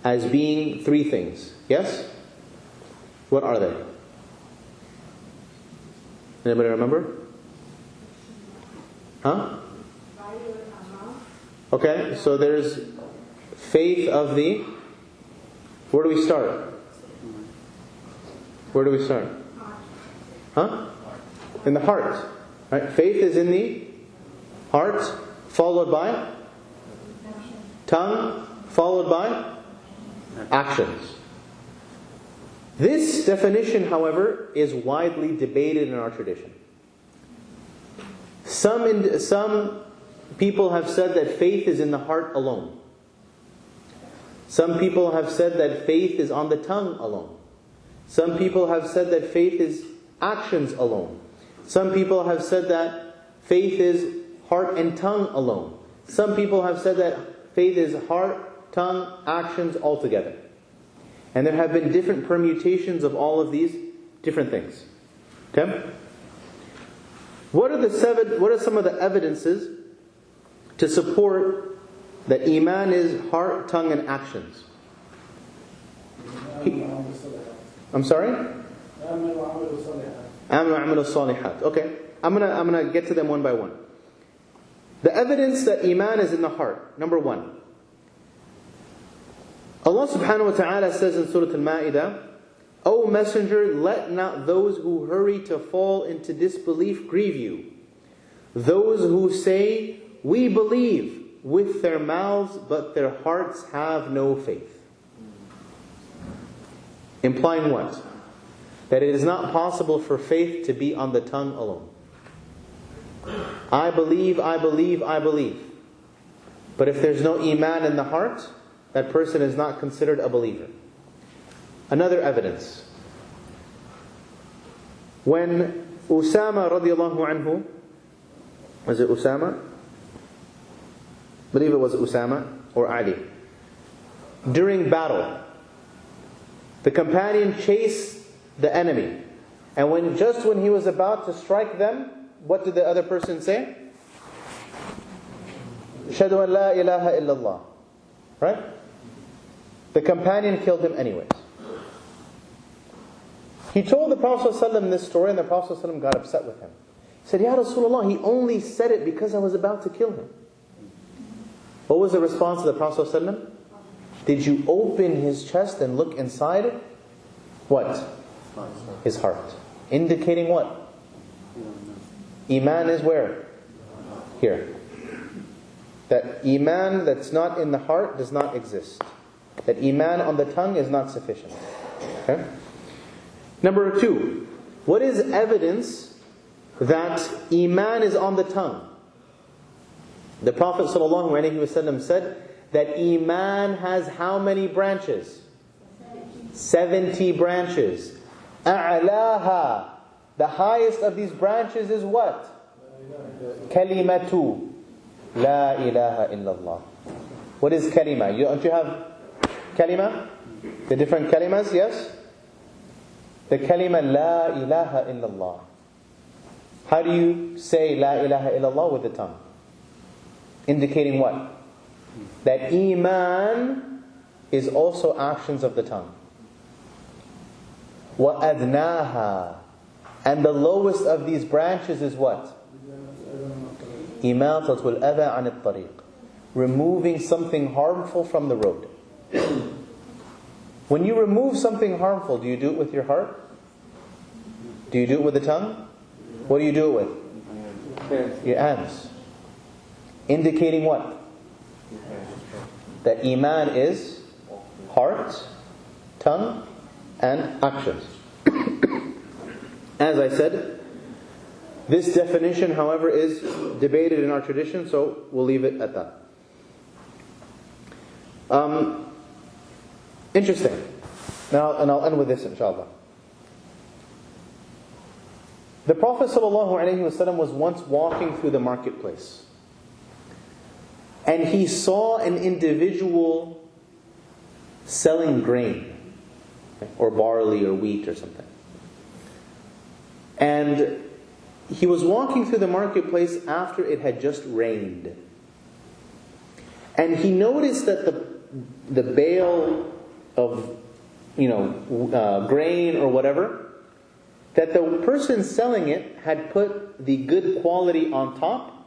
as being 3 things. Yes? What are they? Anybody remember? Huh? Okay, so there's faith of the... Where do we start? Where do we start? Huh? In the heart. Right? Faith is in the heart, followed by tongue, followed by actions. This definition, however, is widely debated in our tradition. Some people have said that faith is in the heart alone. Some people have said that faith is on the tongue alone. Some people have said that faith is actions alone. Some people have said that faith is heart and tongue alone. Some people have said that faith is heart, tongue, actions altogether. And there have been different permutations of all of these different things. Okay? What are some of the evidences to support that Iman is heart, tongue, and actions? I'm sorry? Amalu amilu salihat. Okay. I'm gonna get to them one by one. The evidence that Iman is in the heart. Number one. Allah subhanahu wa ta'ala says in Surah Al-Ma'idah, O Messenger, let not those who hurry to fall into disbelief grieve you. Those who say, we believe, with their mouths, but their hearts have no faith. Implying what? That it is not possible for faith to be on the tongue alone. I believe, I believe, I believe. But if there's no Iman in the heart, that person is not considered a believer. Another evidence. When Usama radiallahu anhu, was it Usama? I believe it was Usama or Ali. During battle, the companion chased the enemy. And just when he was about to strike them, what did the other person say? Ashhadu an la ilaha illallah. Right? The companion killed him anyways. He told the Prophet ﷺ this story, and the Prophet ﷺ got upset with him. He said, Ya Rasulullah, he only said it because I was about to kill him. What was the response of the Prophet ﷺ? Did you open his chest and look inside? What? His heart. Indicating what? Iman is where? Here. That Iman that's not in the heart does not exist. That Iman on the tongue is not sufficient. Okay? Number two, what is evidence that Iman is on the tongue? The Prophet ﷺ said that Iman has how many branches? 70 branches. A'laha. The highest of these branches is what? Kalimatu. La ilaha illallah. What is kalima? Don't you have kalima? The different kalimas, yes? The kalima la ilaha illallah. How do you say la ilaha illallah with the tongue? Indicating what? That Iman is also actions of the tongue. وَأَدْنَاهَا. And the lowest of these branches is what? إِمَاطَةُ الْأَذَى عَنِ الطَّرِيقِ. Removing something harmful from the road. When you remove something harmful, do you do it with your heart? Do you do it with the tongue? What do you do it with? Your hands. Indicating what? That Iman is heart, tongue, and actions. As I said, this definition, however, is debated in our tradition, so we'll leave it at that. Interesting. Now, and I'll end with this, inshallah. The Prophet ﷺ was once walking through the marketplace, and he saw an individual selling grain, or barley or wheat or something. And he was walking through the marketplace after it had just rained. And he noticed that the bale of grain or whatever, that the person selling it had put the good quality on top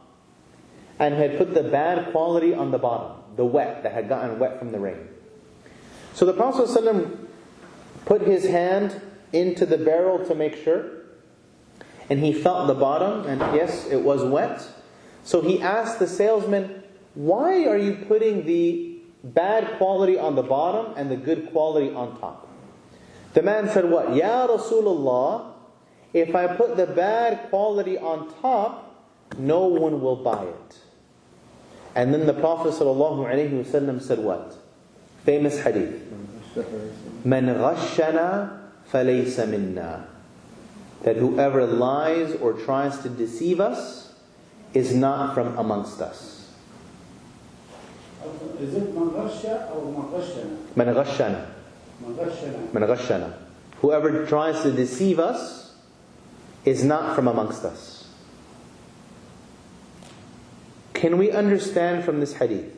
and had put the bad quality on the bottom, the wet, that had gotten wet from the rain. So the Prophet ﷺ put his hand into the barrel to make sure, and he felt the bottom, and yes, it was wet. So he asked the salesman, why are you putting the bad quality on the bottom and the good quality on top? The man said what? Ya Rasulullah, if I put the bad quality on top, no one will buy it. And then the Prophet ﷺ said what? Famous hadith. Man ghashana falaysa minna. That whoever lies or tries to deceive us is not from amongst us. Is it man ghasha or man ghashana? Man ghashana. Man ghashana. Whoever tries to deceive us is not from amongst us. Can we understand from this hadith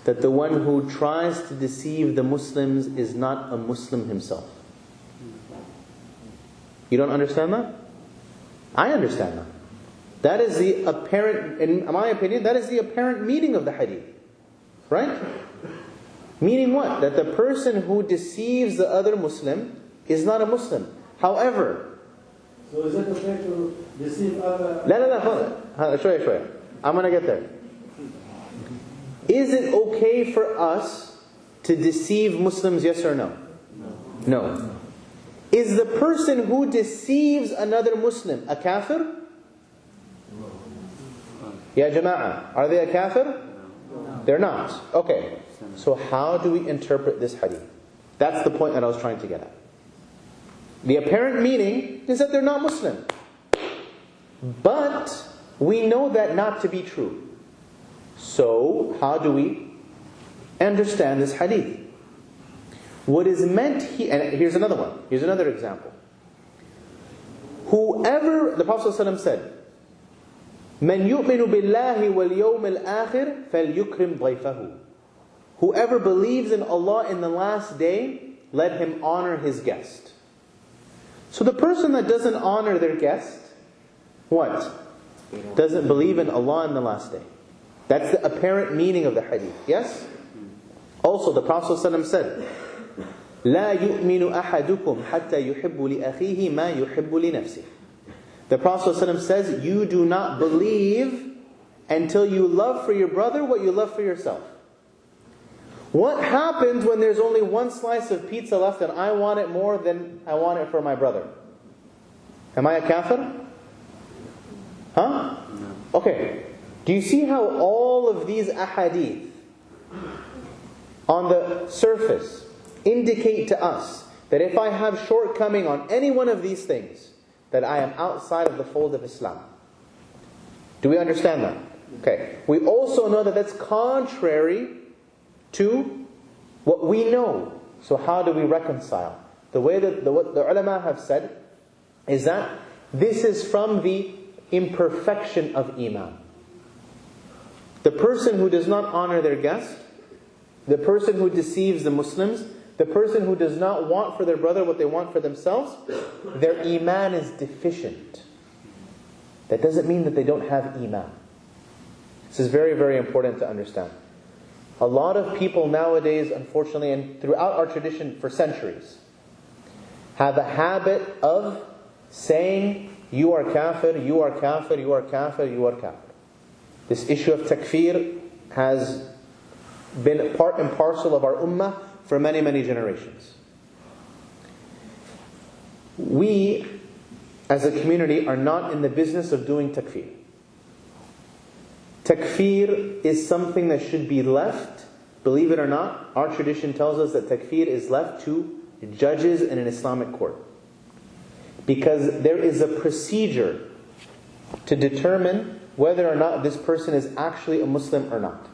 that the one who tries to deceive the Muslims is not a Muslim himself? You don't understand that? I understand that. That is the apparent, in my opinion, that is the apparent meaning of the hadith. Right? Meaning what? That the person who deceives the other Muslim is not a Muslim. However, So is it okay to deceive other? لا hold on. شوية. I'm going to get there. Is it okay for us to deceive Muslims, yes or no? No. Is the person who deceives another Muslim a kafir? Ya Jama'ah, are they a kafir? They're not. Okay. So how do we interpret this hadith? That's the point that I was trying to get at. The apparent meaning is that they're not Muslim. But we know that not to be true. So how do we understand this hadith? What is meant here, and here's another one. Here's another example. Whoever, the Prophet ﷺ said, مَنْ يُؤْمِنُ بِاللَّهِ وَالْيَوْمِ الْآخِرِ فَلْيُكْرِمْ ضَيْفَهُ. Whoever believes in Allah in the last day, let him honor his guest. So the person that doesn't honor their guest, what? Doesn't believe in Allah in the last day. That's the apparent meaning of the hadith. Yes? Also, the Prophet ﷺ said, لا يؤمن أحدكم حتى يحب لأخيه ما يحب لنفسه. The Prophet ﷺ says, you do not believe until you love for your brother what you love for yourself. What happens when there's only one slice of pizza left and I want it more than I want it for my brother? Am I a kafir? Huh? Okay. Do you see how all of these ahadith on the surface indicate to us that if I have shortcoming on any one of these things, that I am outside of the fold of Islam? Do we understand that? Okay. We also know that that's contrary to what we know. So how do we reconcile? The way that what the ulama have said is that this is from the imperfection of iman. The person who does not honor their guest, the person who deceives the Muslims, the person who does not want for their brother what they want for themselves, their iman is deficient. That doesn't mean that they don't have iman. This is very, very important to understand. A lot of people nowadays, unfortunately, and throughout our tradition for centuries, have a habit of saying, you are kafir, you are kafir, you are kafir, you are kafir. This issue of takfir has been part and parcel of our ummah for many, many generations. We, as a community, are not in the business of doing takfir. Takfir is something that should be left, believe it or not, our tradition tells us that takfir is left to judges in an Islamic court. Because there is a procedure to determine whether or not this person is actually a Muslim or not.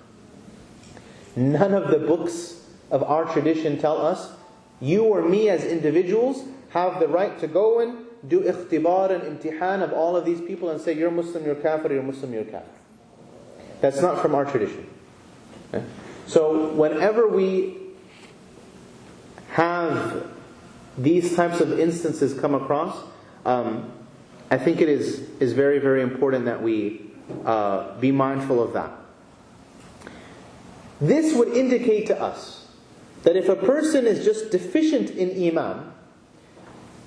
None of the books of our tradition tell us, you or me as individuals have the right to go and do ikhtibar and imtihan of all of these people and say, you're Muslim, you're kafir, you're Muslim, you're kafir. That's not from our tradition. Okay? So whenever we have these types of instances come across, I think it is very, very important that we be mindful of that. This would indicate to us that if a person is just deficient in iman,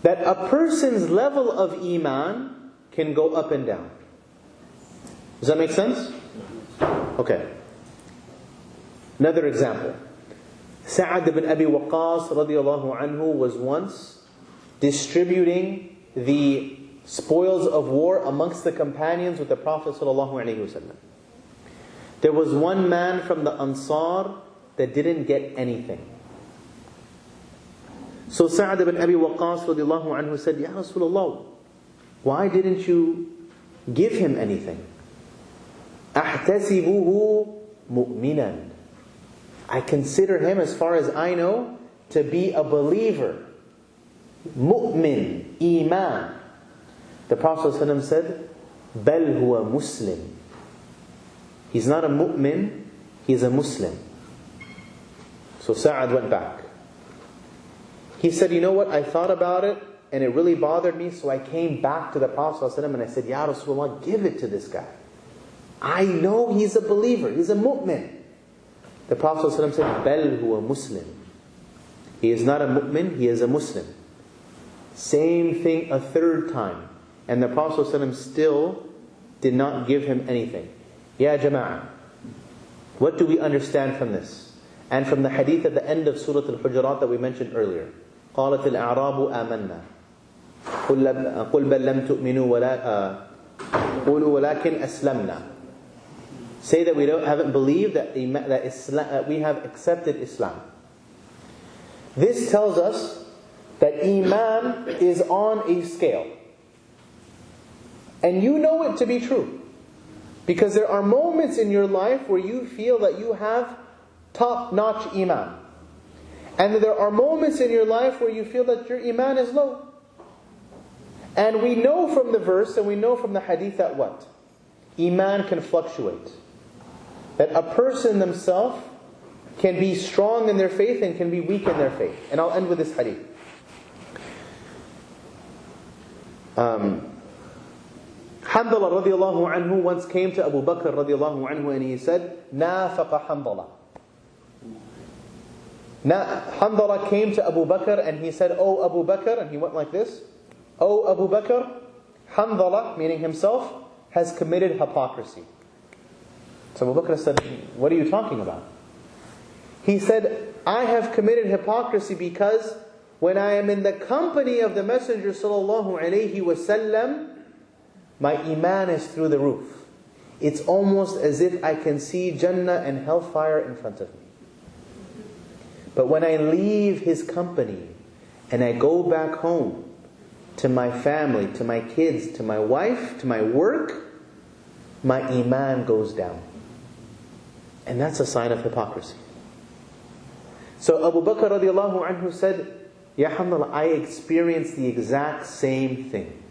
that a person's level of iman can go up and down. Does that make sense? Okay. Another example. Sa'ad ibn Abi Waqqas radiyallahu anhu was once distributing the spoils of war amongst the companions with the Prophet sallallahu alaihi wasallam. There was one man from the Ansar that didn't get anything. So Sa'ad ibn Abi Waqqas radiyallahu anhu said, Ya Rasulullah, why didn't you give him anything? أَحْتَسِبُهُ مُؤْمِنًا. I consider him, as far as I know, to be a believer. Mu'min, iman. The Prophet ﷺ said, بَلْ هُوَ Muslim. He's not a mu'min, he's a Muslim. So Sa'ad went back. He said, you know what, I thought about it, and it really bothered me, so I came back to the Prophet ﷺ and I said, Ya Rasulullah, give it to this guy. I know he's a believer, he's a mu'min. The Prophet ﷺ said, Bal huwa Muslim. He is not a mu'min, he is a Muslim. Same thing a third time. And the Prophet ﷺ still did not give him anything. Ya Jama'ah, what do we understand from this? And from the hadith at the end of Surah Al-Hujurat that we mentioned earlier. قالت الأعراب آمنا قل بل لم تؤمنوا ولا قولوا ولكن أسلمنا. Say that we haven't believed, that we have accepted Islam. This tells us that Iman is on a scale. And you know it to be true. Because there are moments in your life where you feel that you have top-notch Iman. And there are moments in your life where you feel that your Iman is low. And we know from the verse and we know from the hadith that what? Iman can fluctuate. That a person themselves can be strong in their faith and can be weak in their faith. And I'll end with this hadith. Hanzala radiallahu anhu once came to Abu Bakr radiallahu anhu and he said, Nafaqa Hanzala. Hanzala came to Abu Bakr and he said, Oh Abu Bakr, and he went like this. Oh Abu Bakr, Hanzala, meaning himself, has committed hypocrisy. So Abu Bakr said, what are you talking about? He said, I have committed hypocrisy because when I am in the company of the Messenger sallallahu alaihi wasallam, my Iman is through the roof. It's almost as if I can see Jannah and hellfire in front of me. But when I leave his company and I go back home to my family, to my kids, to my wife, to my work, my Iman goes down. And that's a sign of hypocrisy. So Abu Bakr radiallahu anhu said, Ya Hanzala, I experienced the exact same thing.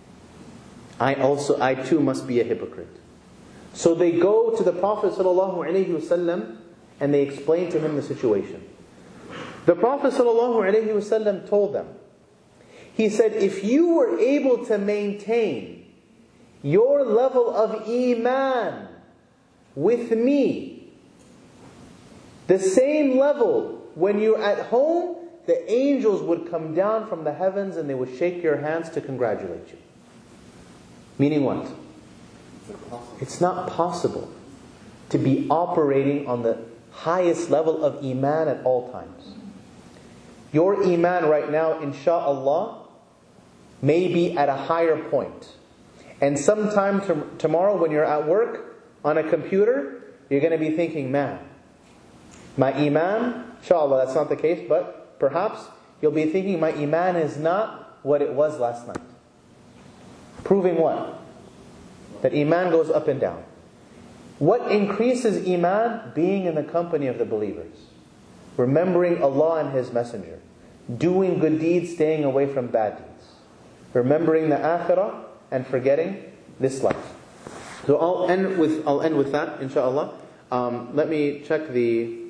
I too must be a hypocrite. So they go to the Prophet sallallahu alaihi wasallam and they explain to him the situation. The Prophet sallallahu alaihi wasallam told them, he said, if you were able to maintain your level of Iman with me, the same level when you're at home, the angels would come down from the heavens and they would shake your hands to congratulate you. Meaning what? It's not possible to be operating on the highest level of Iman at all times. Your Iman right now, insha'Allah, may be at a higher point. And sometime tomorrow when you're at work on a computer, you're going to be thinking, man, my Iman, inshallah that's not the case, but perhaps you'll be thinking my Iman is not what it was last night. Proving what? That Iman goes up and down. What increases Iman? Being in the company of the believers. Remembering Allah and His Messenger. Doing good deeds, staying away from bad deeds. Remembering the Akhirah and forgetting this life. So I'll end with that, inshaAllah. Let me check the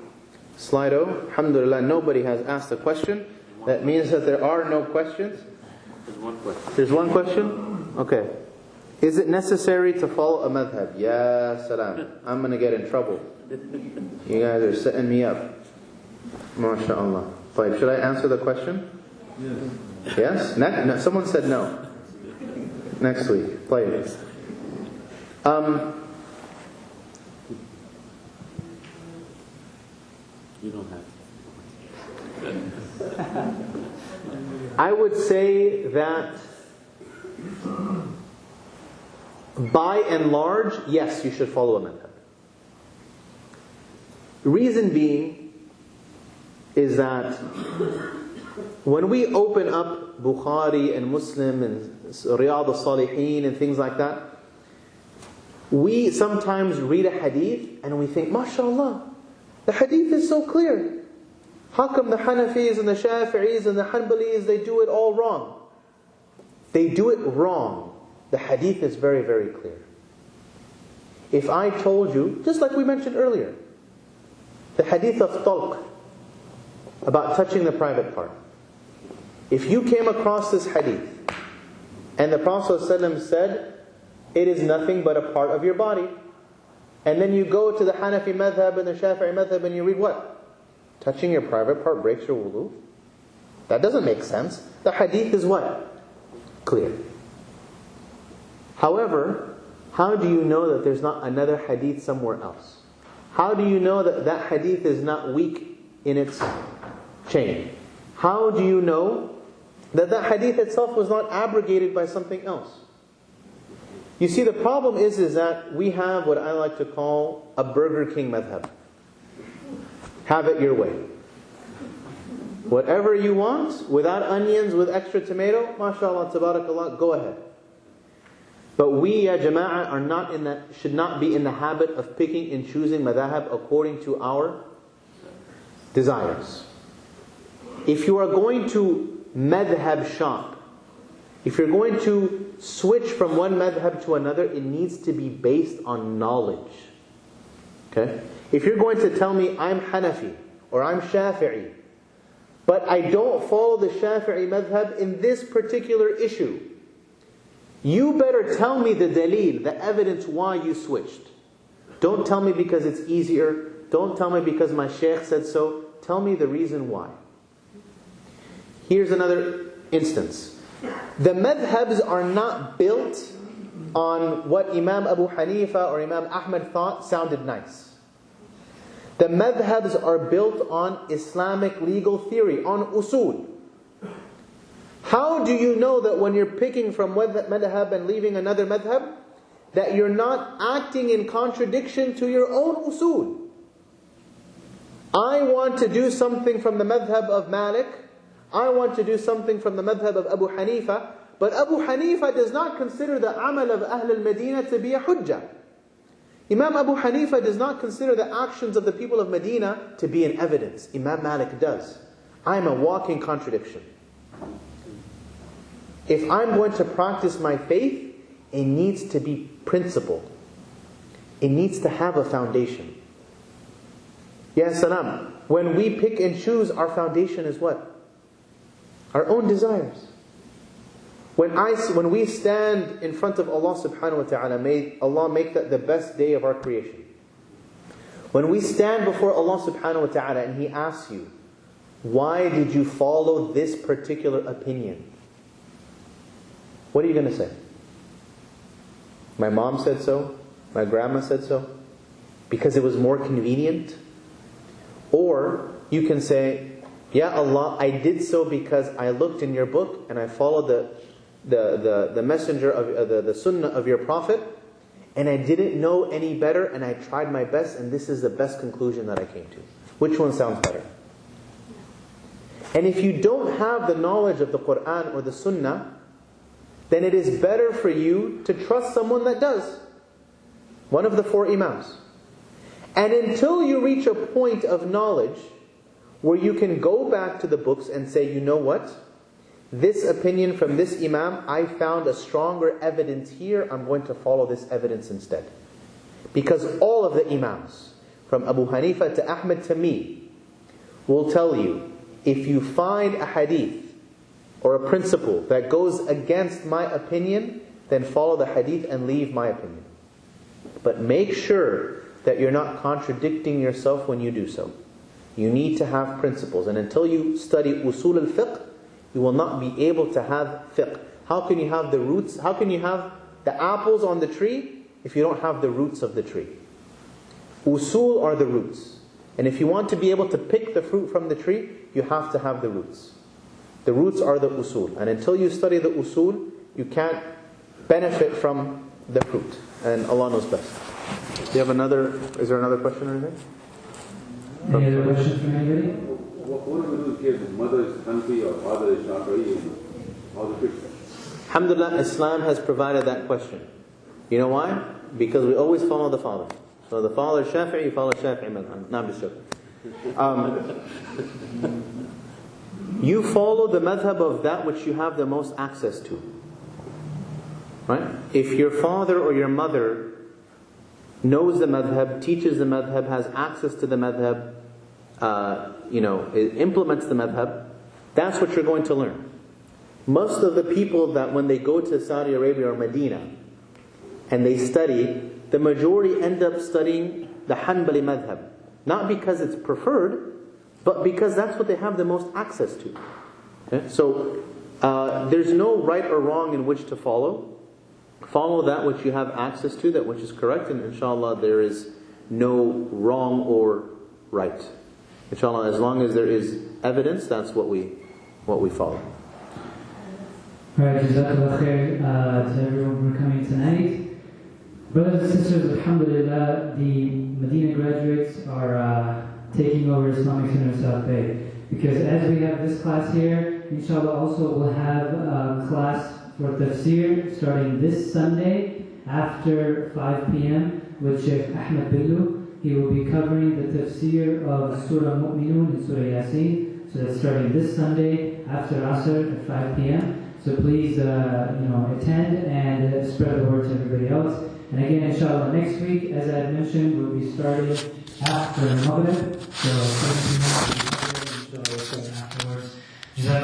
Slido. Alhamdulillah, nobody has asked a question. That means that there are no questions. There's one question. There's one question? Okay. Is it necessary to follow a madhab? Ya salam. I'm going to get in trouble. You guys are setting me up. MashaAllah. Right, should I answer the question? Yes? No, someone said no. Next week. Play it. You don't have to. I would say that by and large, yes, you should follow a madhab. Reason being is that when we open up Bukhari and Muslim and Riyadh al-Salihin and things like that, we sometimes read a hadith and we think, MashaAllah, the hadith is so clear. How come the Hanafis and the Shafi'is and the Hanbalis, they do it all wrong? They do it wrong. The hadith is very, very clear. If I told you, just like we mentioned earlier, the hadith of talq, about touching the private part. If you came across this hadith, And the Prophet ﷺ said, it is nothing but a part of your body. And then you go to the Hanafi madhab and the Shafi'i madhab and you read what? Touching your private part breaks your wudu. That doesn't make sense. The hadith is what? Clear. However, how do you know that there's not another hadith somewhere else? How do you know that that hadith is not weak in its chain? How do you know that that hadith itself was not abrogated by something else? You see, the problem is that we have what I like to call a Burger King madhab. Have it your way. Whatever you want, without onions, with extra tomato, mashallah, tabarakallah, go ahead. But we, ya jama'ah, are not in that, should not be in the habit of picking and choosing madhab according to our desires. If you are going to madhab shop, if you're going to switch from one madhab to another, it needs to be based on knowledge. Okay? If you're going to tell me I'm Hanafi or I'm Shafi'i, but I don't follow the Shafi'i madhab in this particular issue, you better tell me the dalil, the evidence why you switched. Don't tell me because it's easier. Don't tell me because my shaykh said so. Tell me the reason why. Here's another instance. The madhabs are not built on what Imam Abu Hanifa or Imam Ahmad thought sounded nice. The madhabs are built on Islamic legal theory, on usul. How do you know that when you're picking from one madhab and leaving another madhab, that you're not acting in contradiction to your own usul? I want to do something from the madhab of Malik, I want to do something from the madhab of Abu Hanifa, but Abu Hanifa does not consider the amal of Ahl al-Medina to be a hujjah. Imam Abu Hanifa does not consider the actions of the people of Medina to be an evidence. Imam Malik does. I am a walking contradiction. If I'm going to practice my faith, it needs to be principled. It needs to have a foundation. Ya salam. When we pick and choose, our foundation is what? Our own desires. When we stand in front of Allah subhanahu wa ta'ala, may Allah make that the best day of our creation. When we stand before Allah subhanahu wa ta'ala and He asks you, why did you follow this particular opinion? What are you going to say? My mom said so. My grandma said so. Because it was more convenient. Or you can say, Ya Allah, I did so because I looked in your book and I followed the messenger of the sunnah of your Prophet, and I didn't know any better and I tried my best and this is the best conclusion that I came to. Which one sounds better? And if you don't have the knowledge of the Qur'an or the sunnah, then it is better for you to trust someone that does. One of the 4 imams. And until you reach a point of knowledge where you can go back to the books and say, you know what? This opinion from this imam, I found a stronger evidence here, I'm going to follow this evidence instead. Because all of the imams, from Abu Hanifa to Ahmad to me, will tell you, if you find a hadith or a principle that goes against my opinion, then follow the hadith and leave my opinion. But make sure that you're not contradicting yourself when you do so. You need to have principles. And until you study usul al-fiqh, you will not be able to have fiqh. How can you have the roots? How can you have the apples on the tree if you don't have the roots of the tree? Usul are the roots. And if you want to be able to pick the fruit from the tree, you have to have the roots. The roots are the usul. And until you study the usul, you can't benefit from the fruit. And Allah knows best. Do you have another, is there another question or anything? Any other questions from anybody? What do we do if the mother is Hanafi or father is Shafi'i? How do we fix that? Alhamdulillah, Islam has provided that question. You know why? Because we always follow the father. So the father is Shafi'i, you follow Shafi'i. No, I'm just joking. You follow the madhab of that which you have the most access to. Right? If your father or your mother knows the madhab, teaches the madhab, has access to the madhab, implements the madhab, that's what you're going to learn. most of the people that when they go to Saudi Arabia or Medina and they study, the majority end up studying the Hanbali madhab. Not because it's preferred, but because that's what they have the most access to. Okay? So there's no right or wrong in which to follow. Follow that which you have access to, that which is correct, and inshallah there is no wrong or right. Inshallah, as long as there is evidence, that's what we follow. Alright, Jazakallah khair to everyone for coming tonight. Brothers and sisters, alhamdulillah, the Medina graduates are taking over Islamic Center South Bay. Because as we have this class here, inshallah also we'll have a class for tafsir starting this Sunday after 5 p.m. with Sheikh Ahmed Billu. He will be covering the tafsir of Surah Mu'minun and Surah Yasin. So that's starting this Sunday after Asr at 5 p.m. So please, attend and spread the word to everybody else. And again, inshallah, next week, as I had mentioned, we'll be starting after Maghrib. So